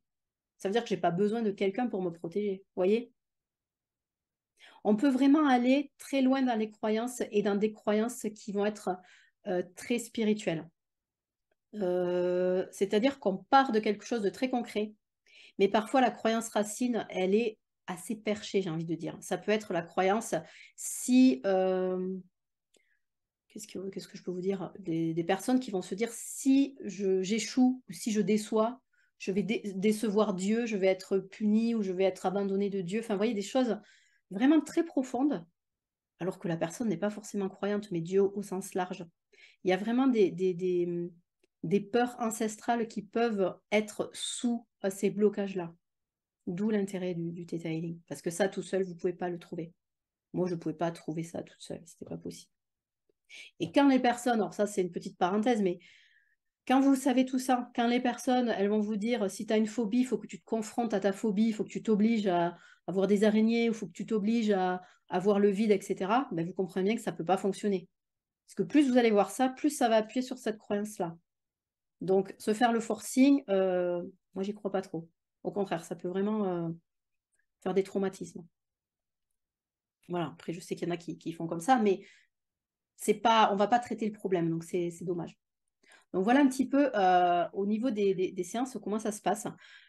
Ça veut dire que je n'ai pas besoin de quelqu'un pour me protéger. Vous voyez? On peut vraiment aller très loin dans les croyances et dans des croyances qui vont être très spirituelles. C'est-à-dire qu'on part de quelque chose de très concret, mais parfois la croyance racine, elle est assez perchée, j'ai envie de dire. Ça peut être la croyance si... qu'est-ce que je peux vous dire? Des personnes qui vont se dire si j'échoue ou si je déçois, je vais décevoir Dieu, je vais être puni ou je vais être abandonné de Dieu. Enfin, vous voyez, des choses vraiment très profondes, alors que la personne n'est pas forcément croyante, mais Dieu au sens large. Il y a vraiment des peurs ancestrales qui peuvent être sous ces blocages-là. D'où l'intérêt du Theta Healing. Parce que ça, tout seul, vous ne pouvez pas le trouver. Moi, je ne pouvais pas trouver ça toute seule. Ce n'était pas possible. Et quand les personnes, alors ça, c'est une petite parenthèse, mais quand vous savez tout ça, quand les personnes, elles vont vous dire, si tu as une phobie, il faut que tu te confrontes à ta phobie, il faut que tu t'obliges à voir des araignées, il faut que tu t'obliges à voir le vide, etc., ben, vous comprenez bien que ça ne peut pas fonctionner. Parce que plus vous allez voir ça, plus ça va appuyer sur cette croyance-là. Donc, se faire le forcing, moi, j'y crois pas trop. Au contraire, ça peut vraiment faire des traumatismes. Voilà, après, je sais qu'il y en a qui font comme ça, mais c'est pas, on va pas traiter le problème, donc c'est dommage. Donc, voilà un petit peu au niveau des séances, comment ça se passe.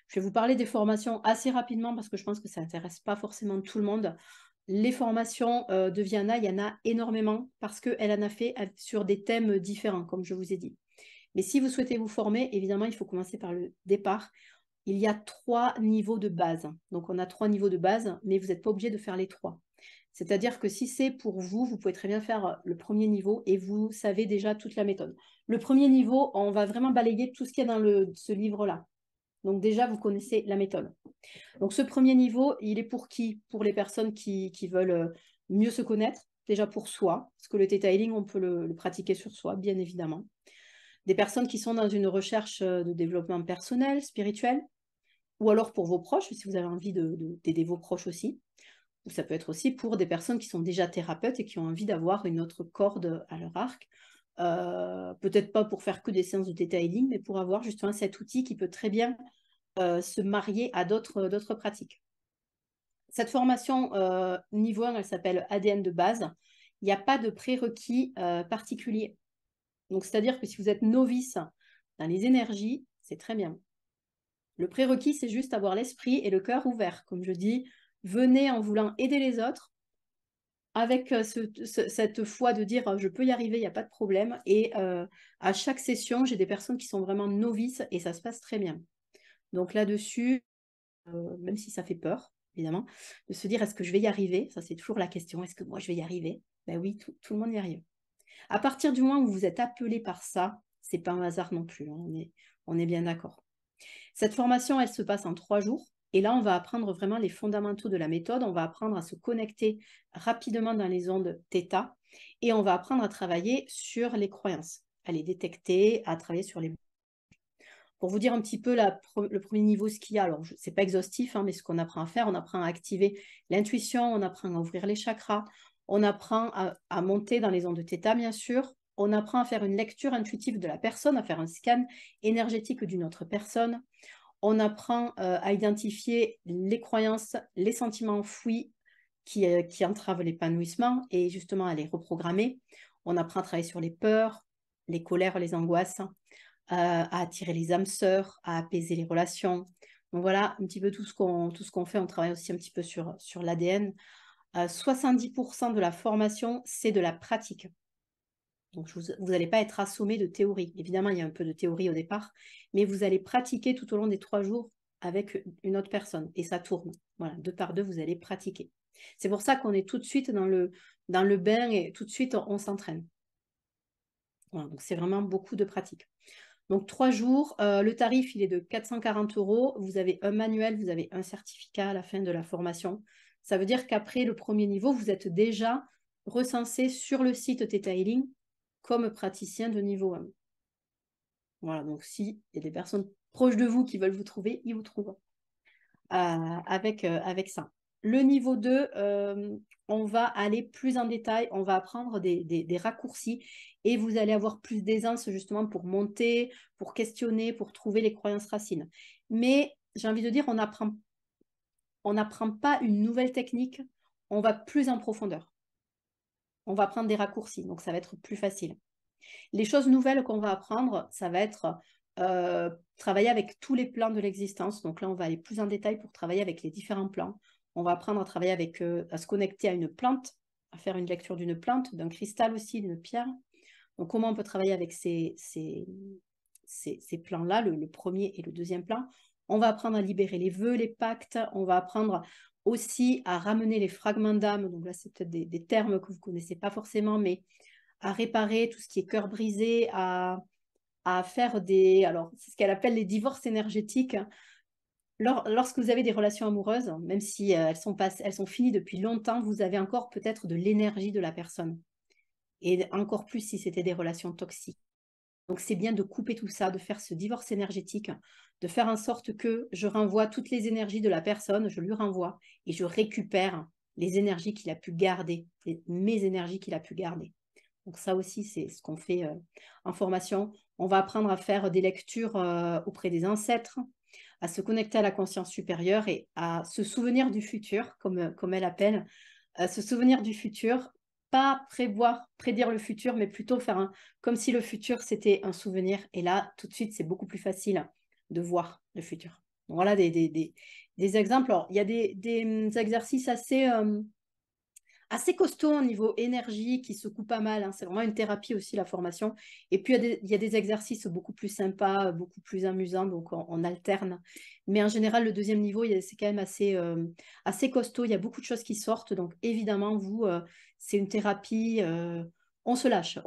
Je vais vous parler des formations assez rapidement parce que je pense que ça n'intéresse pas forcément tout le monde. Les formations de Viana, il y en a énormément parce qu'elle en a fait sur des thèmes différents, comme je vous ai dit. Mais si vous souhaitez vous former, évidemment, il faut commencer par le départ. Il y a 3 niveaux de base. Donc, on a 3 niveaux de base, mais vous n'êtes pas obligé de faire les 3. C'est-à-dire que si c'est pour vous, vous pouvez très bien faire le premier niveau et vous savez déjà toute la méthode. Le premier niveau, on va vraiment balayer tout ce qu'il y a dans ce livre-là. Donc déjà, vous connaissez la méthode. Donc ce premier niveau, il est pour qui? Pour les personnes qui veulent mieux se connaître, déjà pour soi, parce que le Theta Healing, on peut le pratiquer sur soi, bien évidemment. Des personnes qui sont dans une recherche de développement personnel, spirituel, ou alors pour vos proches, si vous avez envie d'aider vos proches aussi. Ou ça peut être aussi pour des personnes qui sont déjà thérapeutes et qui ont envie d'avoir une autre corde à leur arc. Peut-être pas pour faire que des séances de Theta Healing, mais pour avoir justement cet outil qui peut très bien se marier à d'autres pratiques. Cette formation niveau 1, elle s'appelle ADN de base. Il n'y a pas de prérequis particulier. Donc, c'est-à-dire que si vous êtes novice dans les énergies, c'est très bien. Le prérequis, c'est juste avoir l'esprit et le cœur ouverts. Comme je dis, venez en voulant aider les autres, avec cette foi de dire je peux y arriver, il n'y a pas de problème. Et à chaque session, j'ai des personnes qui sont vraiment novices et ça se passe très bien. Donc là-dessus, même si ça fait peur, évidemment, de se dire est-ce que je vais y arriver? Ça, c'est toujours la question. Est-ce que moi, je vais y arriver? Ben oui, tout le monde y arrive. À partir du moment où vous êtes appelé par ça, c'est pas un hasard non plus. Hein, on est bien d'accord. Cette formation, elle se passe en 3 jours. Et là, on va apprendre vraiment les fondamentaux de la méthode. On va apprendre à se connecter rapidement dans les ondes θ. Et on va apprendre à travailler sur les croyances, à les détecter, à travailler sur les... Pour vous dire un petit peu le premier niveau, ce qu'il y a, alors ce n'est pas exhaustif, hein, mais ce qu'on apprend à faire, on apprend à activer l'intuition, on apprend à ouvrir les chakras, on apprend à monter dans les ondes θ, bien sûr, on apprend à faire une lecture intuitive de la personne, à faire un scan énergétique d'une autre personne, on apprend à identifier les croyances, les sentiments enfouis qui entravent l'épanouissement et justement à les reprogrammer. On apprend à travailler sur les peurs, les colères, les angoisses, à attirer les âmes sœurs, à apaiser les relations. Donc voilà un petit peu tout ce qu'on fait. On travaille aussi un petit peu sur l'ADN. 70% de la formation, c'est de la pratique. Donc, vous n'allez pas être assommé de théorie. Évidemment, il y a un peu de théorie au départ, mais vous allez pratiquer tout au long des 3 jours avec une autre personne. Et ça tourne. Voilà, 2 par 2, vous allez pratiquer. C'est pour ça qu'on est tout de suite dans le bain et tout de suite, on s'entraîne. Voilà, donc c'est vraiment beaucoup de pratique. Donc 3 jours, le tarif, il est de 440 €. Vous avez un manuel, vous avez un certificat à la fin de la formation. Ça veut dire qu'après le premier niveau, vous êtes déjà recensé sur le site Theta Healing comme praticien de niveau 1. Voilà, donc s'il y a des personnes proches de vous qui veulent vous trouver, ils vous trouvent avec ça. Le niveau 2, on va aller plus en détail, on va apprendre des raccourcis et vous allez avoir plus d'aisance justement pour monter, pour questionner, pour trouver les croyances racines. Mais j'ai envie de dire, on n'apprend pas une nouvelle technique, on va plus en profondeur. On va prendre des raccourcis, donc ça va être plus facile. Les choses nouvelles qu'on va apprendre, ça va être travailler avec tous les plans de l'existence. Donc là, on va aller plus en détail pour travailler avec les différents plans. On va apprendre à travailler avec, à se connecter à une plante, à faire une lecture d'une plante, d'un cristal aussi, d'une pierre. Donc comment on peut travailler avec ces plans-là, le premier et le deuxième plan. On va apprendre à libérer les vœux, les pactes. On va apprendre aussi à ramener les fragments d'âme. Donc là, c'est peut-être des termes que vous ne connaissez pas forcément, mais à réparer tout ce qui est cœur brisé, à faire alors c'est ce qu'elle appelle les divorces énergétiques. Lorsque vous avez des relations amoureuses, même si elles sont finies depuis longtemps, vous avez encore peut-être de l'énergie de la personne. Et encore plus si c'était des relations toxiques. Donc c'est bien de couper tout ça, de faire ce divorce énergétique, de faire en sorte que je renvoie toutes les énergies de la personne, je lui renvoie et je récupère les énergies qu'il a pu garder, mes énergies qu'il a pu garder. Donc ça aussi, c'est ce qu'on fait en formation. On va apprendre à faire des lectures auprès des ancêtres, à se connecter à la conscience supérieure et à se souvenir du futur, comme elle appelle, se souvenir du futur, pas prédire le futur, mais plutôt faire comme si le futur, c'était un souvenir. Et là, tout de suite, c'est beaucoup plus facile de voir le futur. Donc, voilà des exemples. Alors, il y a des exercices assez costaud au niveau énergie, qui secoue pas mal. Hein. C'est vraiment une thérapie aussi, la formation. Et puis, il y a des exercices beaucoup plus sympas, beaucoup plus amusants, donc on alterne. Mais en général, le deuxième niveau, c'est quand même assez costaud. Il y a beaucoup de choses qui sortent. Donc, évidemment, c'est une thérapie. On se lâche.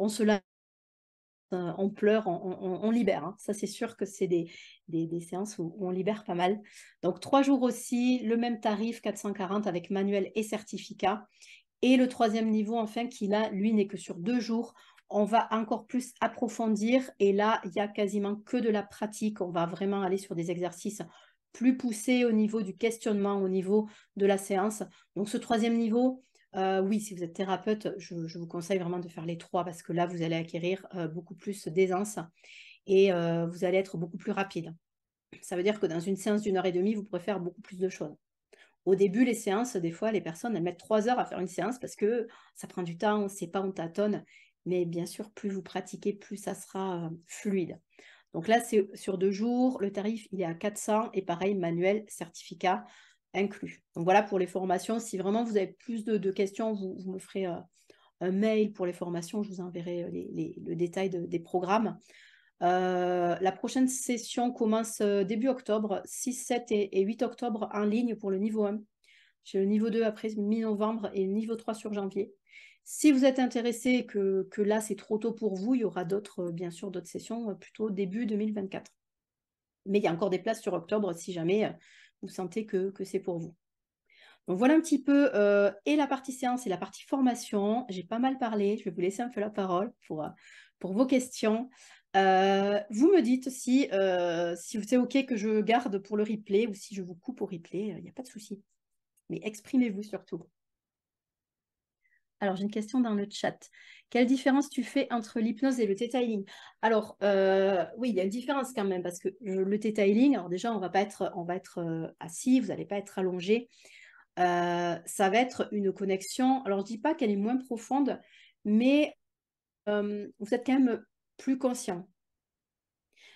On pleure, on libère. Hein. Ça, c'est sûr que c'est des séances où on libère pas mal. Donc, 3 jours aussi, le même tarif, 440 avec manuel et certificat. Et le troisième niveau, enfin, qui là, lui, n'est que sur 2 jours. On va encore plus approfondir. Et là, il n'y a quasiment que de la pratique. On va vraiment aller sur des exercices plus poussé au niveau du questionnement, au niveau de la séance. Donc ce troisième niveau, oui, si vous êtes thérapeute, je vous conseille vraiment de faire les trois parce que là, vous allez acquérir beaucoup plus d'aisance et vous allez être beaucoup plus rapide. Ça veut dire que dans une séance d'1 h 30, vous pourrez faire beaucoup plus de choses. Au début, les séances, des fois, les personnes, elles mettent 3 heures à faire une séance parce que ça prend du temps, on ne sait pas, on tâtonne. Mais bien sûr, plus vous pratiquez, plus ça sera fluide. Donc là, c'est sur 2 jours. Le tarif, il est à 400 et pareil, manuel, certificat inclus. Donc voilà pour les formations. Si vraiment vous avez plus de questions, vous me ferez un mail pour les formations. Je vous enverrai le détail des programmes. La prochaine session commence début octobre, 6, 7 et 8 octobre en ligne pour le niveau 1. J'ai le niveau 2 après mi-novembre et le niveau 3 sur janvier. Si vous êtes intéressé que là c'est trop tôt pour vous, il y aura d'autres, bien sûr, d'autres sessions plutôt début 2024. Mais il y a encore des places sur octobre si jamais vous sentez que c'est pour vous. Donc voilà un petit peu et la partie séance et la partie formation. J'ai pas mal parlé, je vais vous laisser un peu la parole pour vos questions. Vous me dites si c'est OK que je garde pour le replay ou si je vous coupe au replay, il n'y a pas de souci. Mais exprimez-vous surtout. Alors, j'ai une question dans le chat. Quelle différence tu fais entre l'hypnose et le theta healing? Alors, oui, il y a une différence quand même parce que le theta healing, alors déjà, on va être assis, vous n'allez pas être allongé. Ça va être une connexion. Alors, je ne dis pas qu'elle est moins profonde, mais vous êtes quand même plus conscient.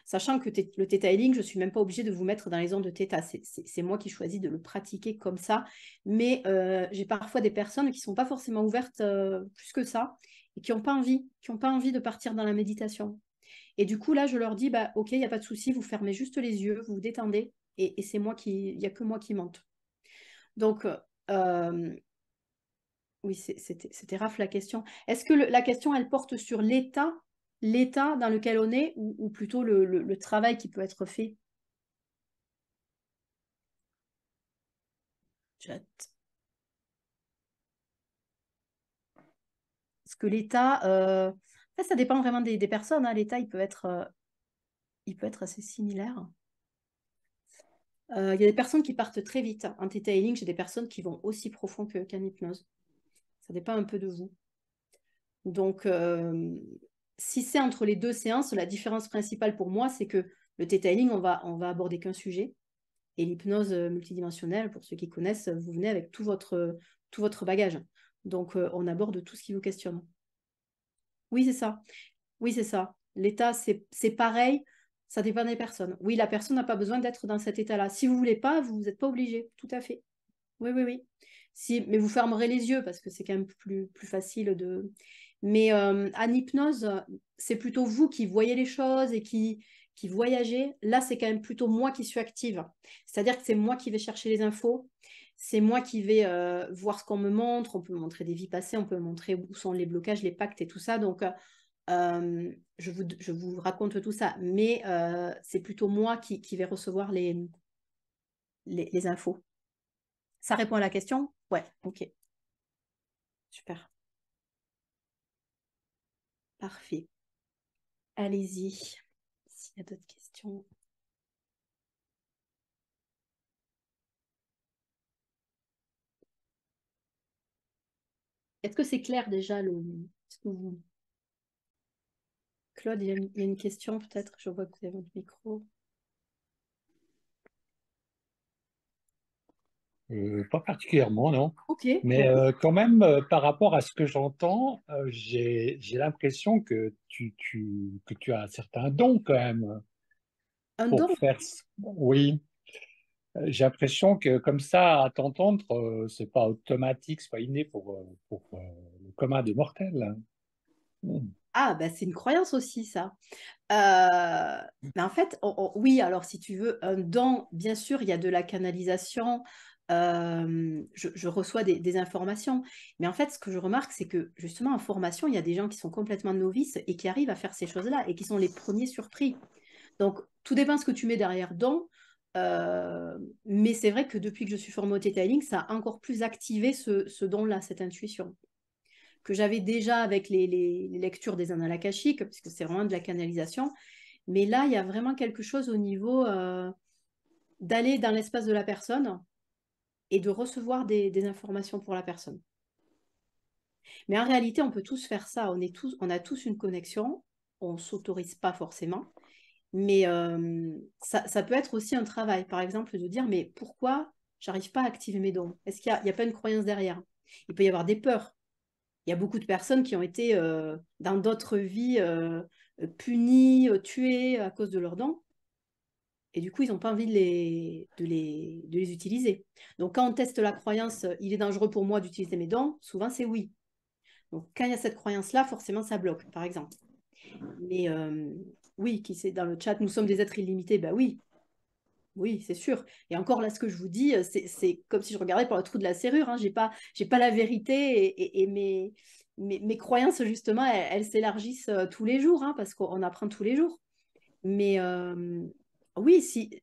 Sachant que le Theta Healing, je ne suis même pas obligée de vous mettre dans les ondes de Theta. C'est moi qui choisis de le pratiquer comme ça. Mais j'ai parfois des personnes qui ne sont pas forcément ouvertes plus que ça et qui n'ont pas envie de partir dans la méditation. Et du coup, là, je leur dis, bah, OK, il n'y a pas de souci, vous fermez juste les yeux, vous vous détendez et il n'y a que moi qui monte. Donc, oui, c'était Raph la question. Est-ce que la question, elle porte sur l'état dans lequel on est ou plutôt le travail qui peut être fait? Chat. Parce que l'état, ça dépend vraiment des personnes, hein. L'état, il peut être assez similaire. Il y a des personnes qui partent très vite en Theta Healing, j'ai des personnes qui vont aussi profond qu'en hypnose. Ça dépend un peu de vous. Donc, si c'est entre les deux séances, la différence principale pour moi, c'est que le Theta Healing, on va aborder qu'un sujet. Et l'hypnose multidimensionnelle, pour ceux qui connaissent, vous venez avec tout votre bagage. Donc, on aborde tout ce qui vous questionne. Oui, c'est ça. Oui, c'est ça. L'état, c'est pareil. Ça dépend des personnes. Oui, la personne n'a pas besoin d'être dans cet état-là. Si vous ne voulez pas, vous n'êtes pas obligé. Tout à fait. Oui, oui, oui. Mais vous fermerez les yeux parce que c'est quand même plus facile de... Mais en hypnose, c'est plutôt vous qui voyez les choses et qui voyagez. Là, c'est quand même plutôt moi qui suis active. C'est-à-dire que c'est moi qui vais chercher les infos. C'est moi qui vais voir ce qu'on me montre. On peut me montrer des vies passées, on peut me montrer où sont les blocages, les pactes et tout ça. Donc, je vous raconte tout ça. Mais c'est plutôt moi qui vais recevoir les infos. Ça répond à la question? Ouais, ok. Super. Parfait. Allez-y. S'il y a d'autres questions. Est-ce que c'est clair déjà Claude, il y a une question peut-être. Je vois que vous avez votre micro. Pas particulièrement, non. Ok, Mais bon. quand même, par rapport à ce que j'entends, j'ai l'impression que que tu as un certain don quand même Un pour don? faire... Oui, j'ai l'impression que comme ça, à t'entendre, c'est pas automatique, c'est pas inné pour le commun des mortels. Hmm. Ah, bah, c'est une croyance aussi, ça. Mais en fait, oui, alors si tu veux, un don, bien sûr, il y a de la canalisation. Je reçois des informations. Mais en fait, ce que je remarque, c'est que justement, en formation, il y a des gens qui sont complètement novices et qui arrivent à faire ces choses-là et qui sont les premiers surpris. Donc, tout dépend de ce que tu mets derrière don. Mais c'est vrai que depuis que je suis formée au Theta Healing, ça a encore plus activé ce don-là, cette intuition que j'avais déjà avec les lectures des annales akashiques, puisque c'est vraiment de la canalisation. Mais là, il y a vraiment quelque chose au niveau d'aller dans l'espace de la personne et de recevoir des informations pour la personne. Mais en réalité, on peut tous faire ça. On a tous une connexion. On ne s'autorise pas forcément. Mais ça peut être aussi un travail. Par exemple, de dire, mais pourquoi j'arrive pas à activer mes dons? Est-ce qu'il n'y a pas une croyance derrière? Il peut y avoir des peurs. Il y a beaucoup de personnes qui ont été dans d'autres vies punies, tuées à cause de leurs dons. Et du coup, ils n'ont pas envie de les utiliser. Donc, quand on teste la croyance, il est dangereux pour moi d'utiliser mes dons, souvent c'est oui. Donc, quand il y a cette croyance-là, forcément, ça bloque, par exemple. Mais oui, qui c'est dans le chat, nous sommes des êtres illimités, ben oui, oui, c'est sûr. Et encore là, ce que je vous dis, c'est comme si je regardais par le trou de la serrure. Hein. J'ai pas la vérité et mes croyances, justement, elles s'élargissent tous les jours, hein, parce qu'on apprend tous les jours. Mais oui, si,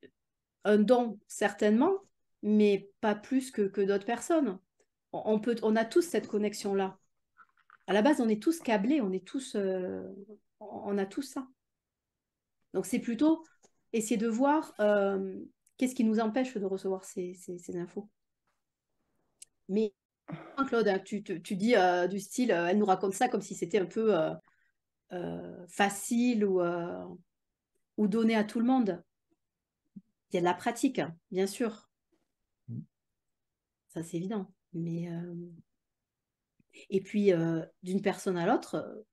un don, certainement, mais pas plus que d'autres personnes. On a tous cette connexion-là. À la base, on est tous câblés, on a tous ça. Donc, c'est plutôt essayer de voir qu'est-ce qui nous empêche de recevoir ces infos. Mais, Claude, hein, tu dis du style, elle nous raconte ça comme si c'était un peu facile ou donné à tout le monde. Il y a de la pratique, hein, bien sûr. Ça, c'est évident. Mais, et puis, d'une personne à l'autre,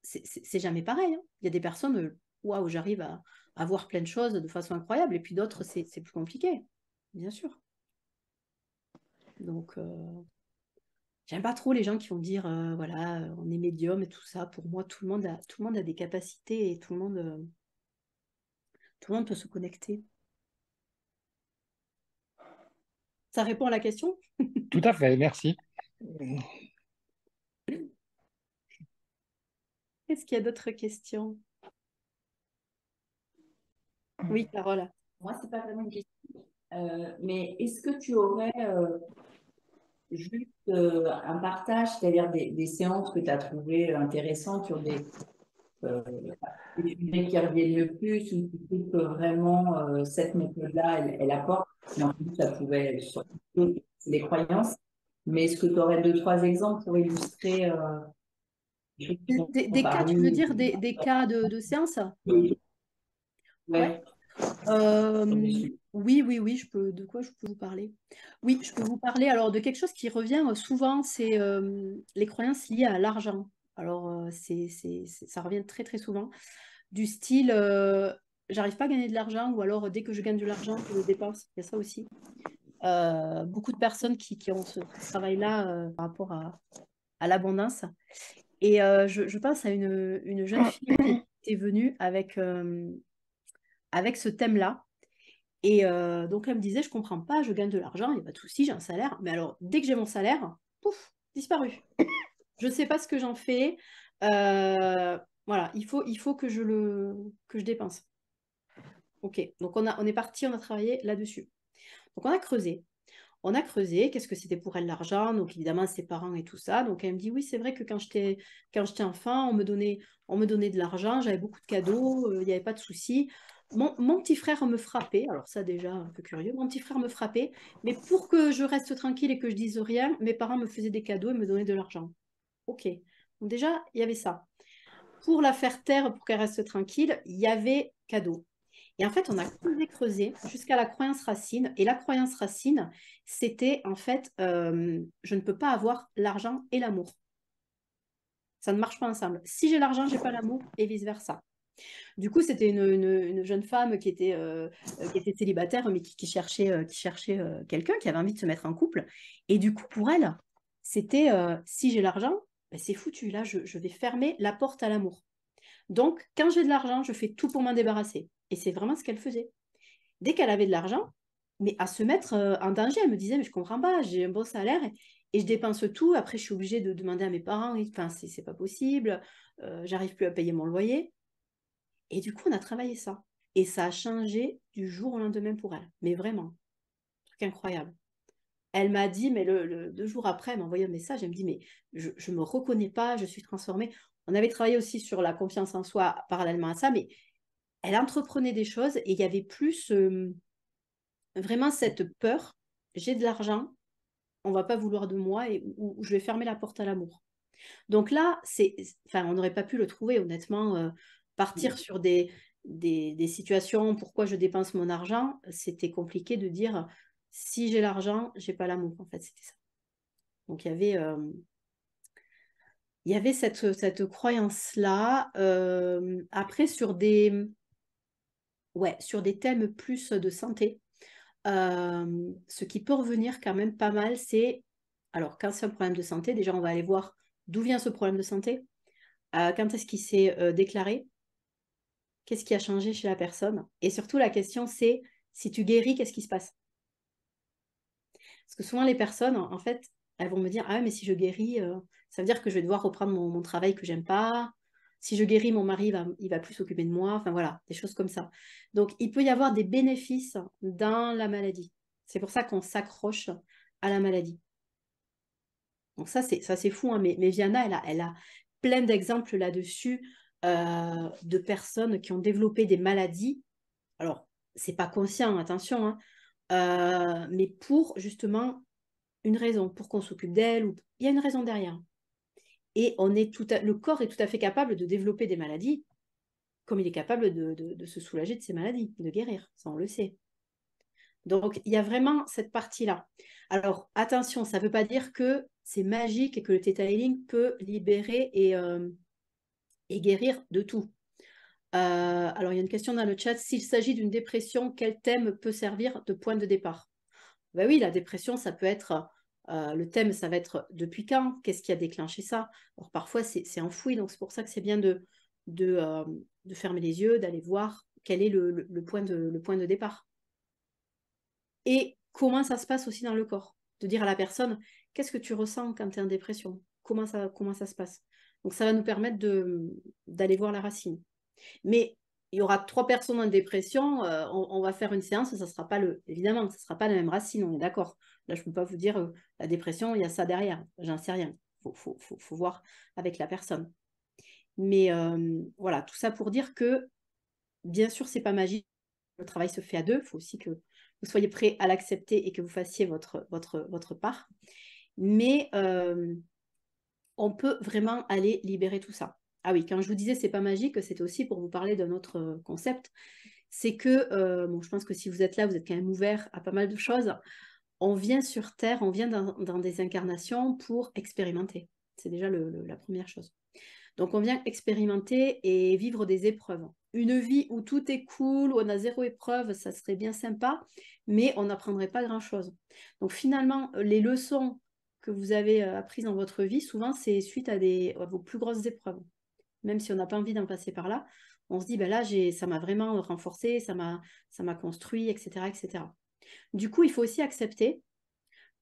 c'est jamais pareil. Hein. Il y a des personnes, waouh, j'arrive à voir plein de choses de façon incroyable, et puis d'autres, c'est plus compliqué, bien sûr. Donc, j'aime pas trop les gens qui vont dire, voilà, on est médium et tout ça. Pour moi, tout le monde a des capacités et tout le monde peut se connecter. Ça répond à la question? Tout à fait, merci. Est-ce qu'il y a d'autres questions? Oui, Carole. Moi, c'est pas vraiment une question. Mais est-ce que tu aurais juste un partage, c'est-à-dire des séances que tu as trouvées intéressantes sur des sujets qui reviennent le plus ou qui trouvent que vraiment cette méthode-là, elle apporte, mais en plus, ça pouvait surtout les croyances. Mais est-ce que tu aurais deux, trois exemples pour illustrer les choses qui sont Des cas, tu veux parues dire des cas de séance? Ouais. Ouais. Oui, de quoi je peux vous parler? Oui, je peux vous parler alors de quelque chose qui revient souvent, c'est les croyances liées à l'argent. Alors, ça revient très très souvent, du style j'arrive pas à gagner de l'argent, ou alors dès que je gagne de l'argent, je le dépense. Il y a ça aussi. Beaucoup de personnes qui ont ce travail-là par rapport à l'abondance. Et je pense à une jeune fille qui est venue avec ce thème-là. Et donc, elle me disait, je comprends pas, je gagne de l'argent, il n'y a pas de souci, j'ai un salaire. Mais alors, dès que j'ai mon salaire, pouf, disparu. Je ne sais pas ce que j'en fais. Voilà, il faut que je dépense. Ok, donc on est parti, on a travaillé là-dessus. Donc, on a creusé. On a creusé, qu'est-ce que c'était pour elle l'argent, donc évidemment ses parents et tout ça. Donc elle me dit, oui, c'est vrai que quand j'étais enfant, on me donnait de l'argent, j'avais beaucoup de cadeaux, il n'y avait pas de souci. Mon petit frère me frappait, alors ça déjà un peu curieux, mon petit frère me frappait, mais pour que je reste tranquille et que je dise rien, mes parents me faisaient des cadeaux et me donnaient de l'argent. Ok, donc déjà, il y avait ça. Pour la faire taire, pour qu'elle reste tranquille, il y avait cadeau. Et en fait, on a creusé jusqu'à la croyance racine. Et la croyance racine, c'était en fait, je ne peux pas avoir l'argent et l'amour. Ça ne marche pas ensemble. Si j'ai l'argent, j'ai pas l'amour et vice-versa. Du coup, c'était une jeune femme qui était célibataire, mais qui cherchait quelqu'un, qui avait envie de se mettre en couple. Et du coup, pour elle, c'était si j'ai l'argent, ben, c'est foutu. Là, je vais fermer la porte à l'amour. Donc, quand j'ai de l'argent, je fais tout pour m'en débarrasser. Et c'est vraiment ce qu'elle faisait. Dès qu'elle avait de l'argent, mais à se mettre en danger, elle me disait, mais je comprends pas, j'ai un bon salaire et je dépense tout. Après, je suis obligée de demander à mes parents, enfin, c'est pas possible, j'arrive plus à payer mon loyer. Et du coup, on a travaillé ça. Et ça a changé du jour au lendemain pour elle. Mais vraiment, un truc incroyable. Elle m'a dit, mais 2 jours après, elle m'a envoyé un message, elle me dit, mais je ne me reconnais pas, je suis transformée. On avait travaillé aussi sur la confiance en soi parallèlement à ça, mais elle entreprenait des choses et il y avait plus vraiment cette peur, j'ai de l'argent, on ne va pas vouloir de moi ou je vais fermer la porte à l'amour. Donc là, enfin, on n'aurait pas pu le trouver, honnêtement. Partir sur des situations, pourquoi je dépense mon argent, c'était compliqué de dire, si j'ai l'argent, j'ai pas l'amour, en fait, c'était ça. Donc il y avait cette croyance-là. Après, sur sur des thèmes plus de santé, ce qui peut revenir quand même pas mal, c'est, alors quand c'est un problème de santé, déjà on va aller voir d'où vient ce problème de santé, quand est-ce qu'il s'est déclaré, qu'est-ce qui a changé chez la personne, et surtout la question c'est, si tu guéris, qu'est-ce qui se passe? Parce que souvent les personnes, en fait, elles vont me dire, ah ouais, mais si je guéris, ça veut dire que je vais devoir reprendre mon travail que j'aime pas. Si je guéris, mon mari, il va plus s'occuper de moi. Enfin voilà, des choses comme ça. Donc, il peut y avoir des bénéfices dans la maladie. C'est pour ça qu'on s'accroche à la maladie. Donc ça, c'est fou, hein, mais Viana, elle a plein d'exemples là-dessus de personnes qui ont développé des maladies. Alors, c'est pas conscient, attention, hein, mais pour justement une raison, pour qu'on s'occupe d'elle, ou il y a une raison derrière. Et le corps est tout à fait capable de développer des maladies, comme il est capable de se soulager de ces maladies, de guérir, ça on le sait. Donc il y a vraiment cette partie-là. Alors attention, ça ne veut pas dire que c'est magique et que le Theta Healing peut libérer et guérir de tout. Alors il y a une question dans le chat, s'il s'agit d'une dépression, quel thème peut servir de point de départ? Ben oui, la dépression, ça peut être, le thème, ça va être depuis quand? Qu'est-ce qui a déclenché ça? Alors parfois, c'est enfoui, donc c'est pour ça que c'est bien de fermer les yeux, d'aller voir quel est le point de départ. Et comment ça se passe aussi dans le corps? De dire à la personne, qu'est-ce que tu ressens quand tu es en dépression? Comment ça se passe? Donc ça va nous permettre d'aller voir la racine. Mais il y aura 3 personnes en dépression, on va faire une séance, ça sera pas évidemment, ça ne sera pas la même racine, on est d'accord. Là, je ne peux pas vous dire, la dépression, il y a ça derrière, j'en sais rien. Faut voir avec la personne. Mais voilà, tout ça pour dire que, bien sûr, c'est pas magique, le travail se fait à deux, il faut aussi que vous soyez prêts à l'accepter et que vous fassiez votre part. Mais on peut vraiment aller libérer tout ça. Ah oui, quand je vous disais c'est pas magique, c'était aussi pour vous parler d'un autre concept. C'est que, bon, je pense que si vous êtes là, vous êtes quand même ouvert à pas mal de choses. On vient sur Terre, on vient dans des incarnations pour expérimenter. C'est déjà la première chose. Donc on vient expérimenter et vivre des épreuves. Une vie où tout est cool, où on a 0 épreuve, ça serait bien sympa, mais on n'apprendrait pas grand-chose. Donc finalement, les leçons que vous avez apprises dans votre vie, souvent c'est suite à vos plus grosses épreuves. Même si on n'a pas envie d'en passer par là, on se dit, ben là, ça m'a vraiment renforcé, ça m'a construit, etc., etc. Du coup, il faut aussi accepter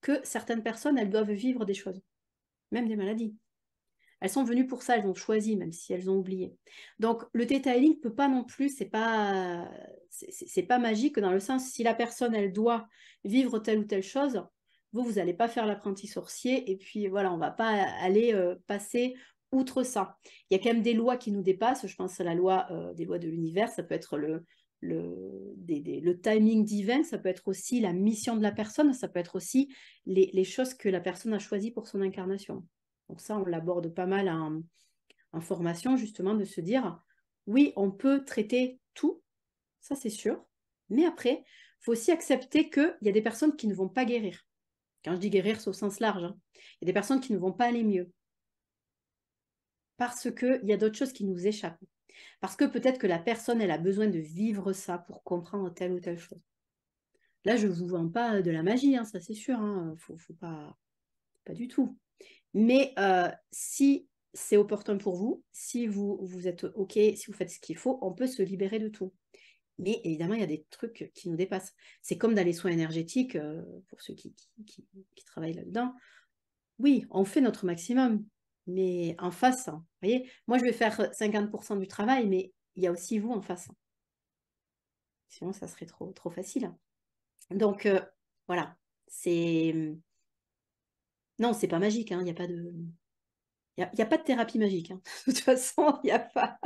que certaines personnes, elles doivent vivre des choses, même des maladies. Elles sont venues pour ça, elles ont choisi, même si elles ont oublié. Donc, le Theta Healing peut pas non plus, c'est pas magique dans le sens, si la personne, elle doit vivre telle ou telle chose, vous n'allez pas faire l'apprenti sorcier, et puis voilà, on va pas aller passer outre ça. Il y a quand même des lois qui nous dépassent, je pense à la loi des lois de l'univers, ça peut être le timing divin, ça peut être aussi la mission de la personne, ça peut être aussi les choses que la personne a choisies pour son incarnation. Donc ça, on l'aborde pas mal en formation, justement, de se dire, oui, on peut traiter tout, ça c'est sûr, mais après, il faut aussi accepter qu'il y a des personnes qui ne vont pas guérir. Quand je dis guérir, c'est au sens large. Hein. Il y a des personnes qui ne vont pas aller mieux. Parce qu'il y a d'autres choses qui nous échappent. Parce que peut-être que la personne, elle a besoin de vivre ça pour comprendre telle ou telle chose. Là, je ne vous vends pas de la magie, hein, ça c'est sûr. Hein. Faut pas du tout. Mais si c'est opportun pour vous, si vous êtes OK, si vous faites ce qu'il faut, on peut se libérer de tout. Mais évidemment, il y a des trucs qui nous dépassent. C'est comme dans les soins énergétiques, pour ceux qui travaillent là-dedans. Oui, on fait notre maximum, mais en face, vous voyez, moi je vais faire 50% du travail, mais il y a aussi vous en face. Sinon, ça serait trop facile. Donc, voilà, c'est... Non, c'est pas magique, hein. Il n'y a pas de... Il n'y a pas de thérapie magique. Hein. De toute façon, il n'y a pas.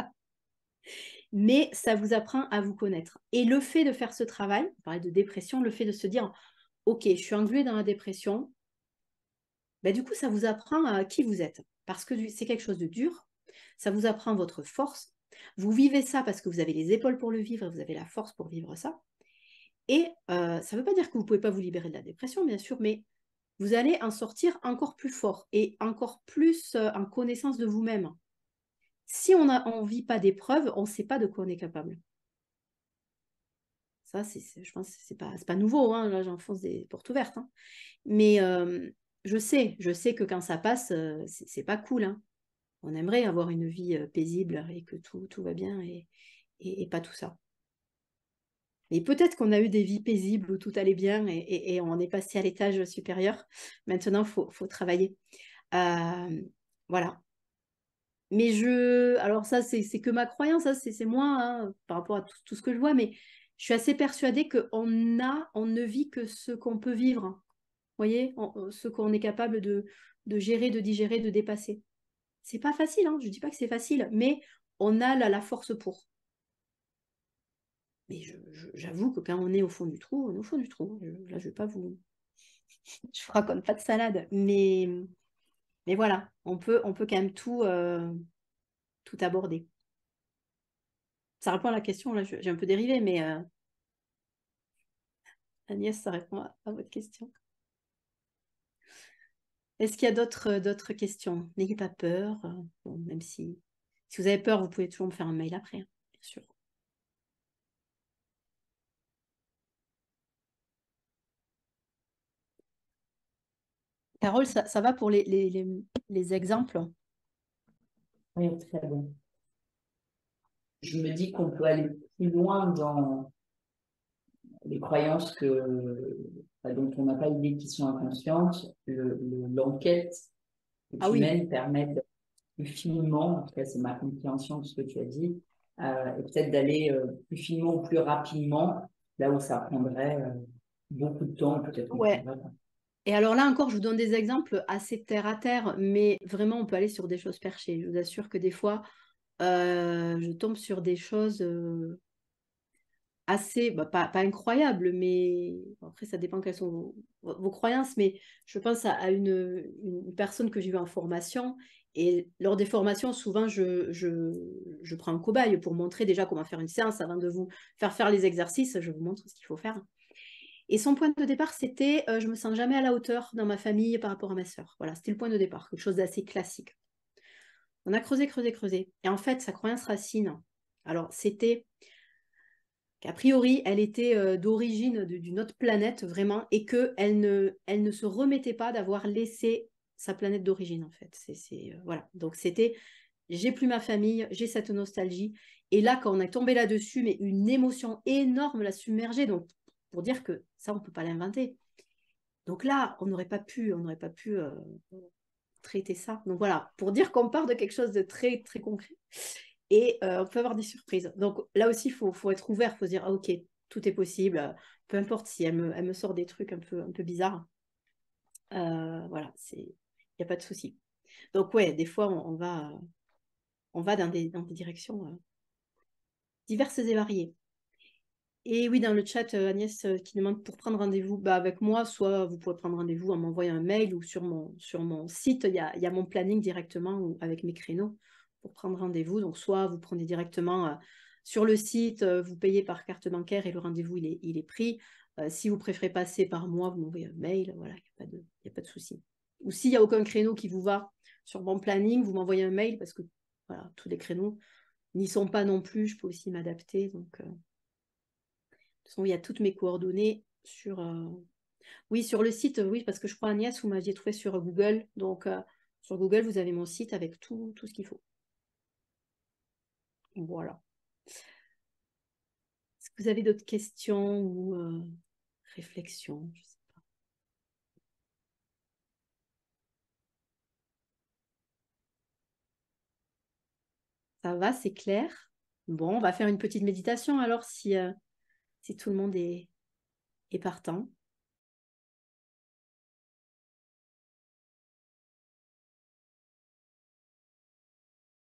mais ça vous apprend à vous connaître. Et le fait de faire ce travail, on parlait de dépression, le fait de se dire, ok, je suis engluée dans la dépression, ben, du coup, ça vous apprend à qui vous êtes. Parce que c'est quelque chose de dur, ça vous apprend votre force. Vous vivez ça parce que vous avez les épaules pour le vivre, vous avez la force pour vivre ça. Et ça ne veut pas dire que vous ne pouvez pas vous libérer de la dépression, bien sûr, mais vous allez en sortir encore plus fort et encore plus en connaissance de vous-même. Si on ne vit pas d'épreuves, on ne sait pas de quoi on est capable. Ça, je pense que ce n'est pas nouveau, hein. Là, j'enfonce des portes ouvertes. Hein. Mais je sais que quand ça passe, c'est pas cool. Hein. On aimerait avoir une vie paisible et que tout va bien et pas tout ça. Et peut-être qu'on a eu des vies paisibles où tout allait bien et on est passé à l'étage supérieur. Maintenant, il faut travailler. Voilà. Mais alors ça, c'est que ma croyance, hein, c'est moi, hein, par rapport à tout ce que je vois, mais je suis assez persuadée qu'on ne vit que ce qu'on peut vivre. Vous voyez, ce qu'on est capable de gérer, de digérer, de dépasser. C'est pas facile, hein, je ne dis pas que c'est facile, mais on a la force pour. Mais j'avoue que quand on est au fond du trou, on est au fond du trou. Là, je ne vais pas vous... Je raconte pas de salade, mais voilà, on peut quand même tout aborder. Ça répond à la question, là, j'ai un peu dérivé, mais Agnès, ça répond à votre question. Est-ce qu'il y a d'autres questions? N'ayez pas peur. Bon, même si vous avez peur, vous pouvez toujours me faire un mail après, hein, bien sûr. Carole, ça va pour les exemples? Oui, très bien. Je me dis qu'on peut aller plus loin dans les croyances dont on n'a pas idée qui sont inconscientes. L'enquête que tu mènes permet de plus finement, en tout cas c'est ma compréhension de ce que tu as dit, et peut-être d'aller plus finement ou plus rapidement, là où ça prendrait beaucoup de temps, peut-être. Ouais. Et alors là encore, je vous donne des exemples assez terre à terre, mais vraiment, on peut aller sur des choses perchées. Je vous assure que des fois, je tombe sur des choses assez, pas incroyables, mais après, ça dépend quelles sont vos croyances, mais je pense à une personne que j'ai vue en formation, et lors des formations, souvent, je prends un cobaye pour montrer déjà comment faire une séance avant de vous faire les exercices, je vous montre ce qu'il faut faire. Et son point de départ, c'était je me sens jamais à la hauteur dans ma famille par rapport à ma sœur. Voilà, c'était le point de départ, quelque chose d'assez classique. On a creusé, creusé, creusé. Et en fait, sa croyance racine, alors c'était qu'a priori, elle était d'origine d'une autre planète, vraiment, et qu'elle ne se remettait pas d'avoir laissé sa planète d'origine, en fait. Voilà. Donc c'était, j'ai plus ma famille, j'ai cette nostalgie. Et là, quand on est tombé là-dessus, mais une émotion énorme l'a submergée. Donc, pour dire que ça, on ne peut pas l'inventer. Donc là, on n'aurait pas pu traiter ça. Donc voilà, pour dire qu'on part de quelque chose de très, très concret. Et on peut avoir des surprises. Donc là aussi, il faut être ouvert, il faut se dire, ah, ok, tout est possible, peu importe si elle me sort des trucs un peu bizarres. Voilà, il n'y a pas de souci. Donc ouais, des fois, on va dans des directions diverses et variées. Et oui, dans le chat, Agnès qui demande pour prendre rendez-vous avec moi, soit vous pouvez prendre rendez-vous en m'envoyant un mail ou sur mon site, il y a mon planning directement avec mes créneaux pour prendre rendez-vous. Donc, soit vous prenez directement sur le site, vous payez par carte bancaire et le rendez-vous, il est pris. Si vous préférez passer par moi, vous m'envoyez un mail, voilà, il n'y a pas de souci. Ou s'il n'y a aucun créneau qui vous va sur mon planning, vous m'envoyez un mail parce que voilà, tous les créneaux n'y sont pas non plus, je peux aussi m'adapter. Donc, de toute façon, il y a toutes mes coordonnées sur... Oui, sur le site, oui, parce que je crois, Agnès, vous m'aviez trouvé sur Google. Donc, sur Google, vous avez mon site avec tout ce qu'il faut. Voilà. Est-ce que vous avez d'autres questions ou réflexions? Je sais pas. Ça va, c'est clair? Bon, on va faire une petite méditation alors si tout le monde est partant.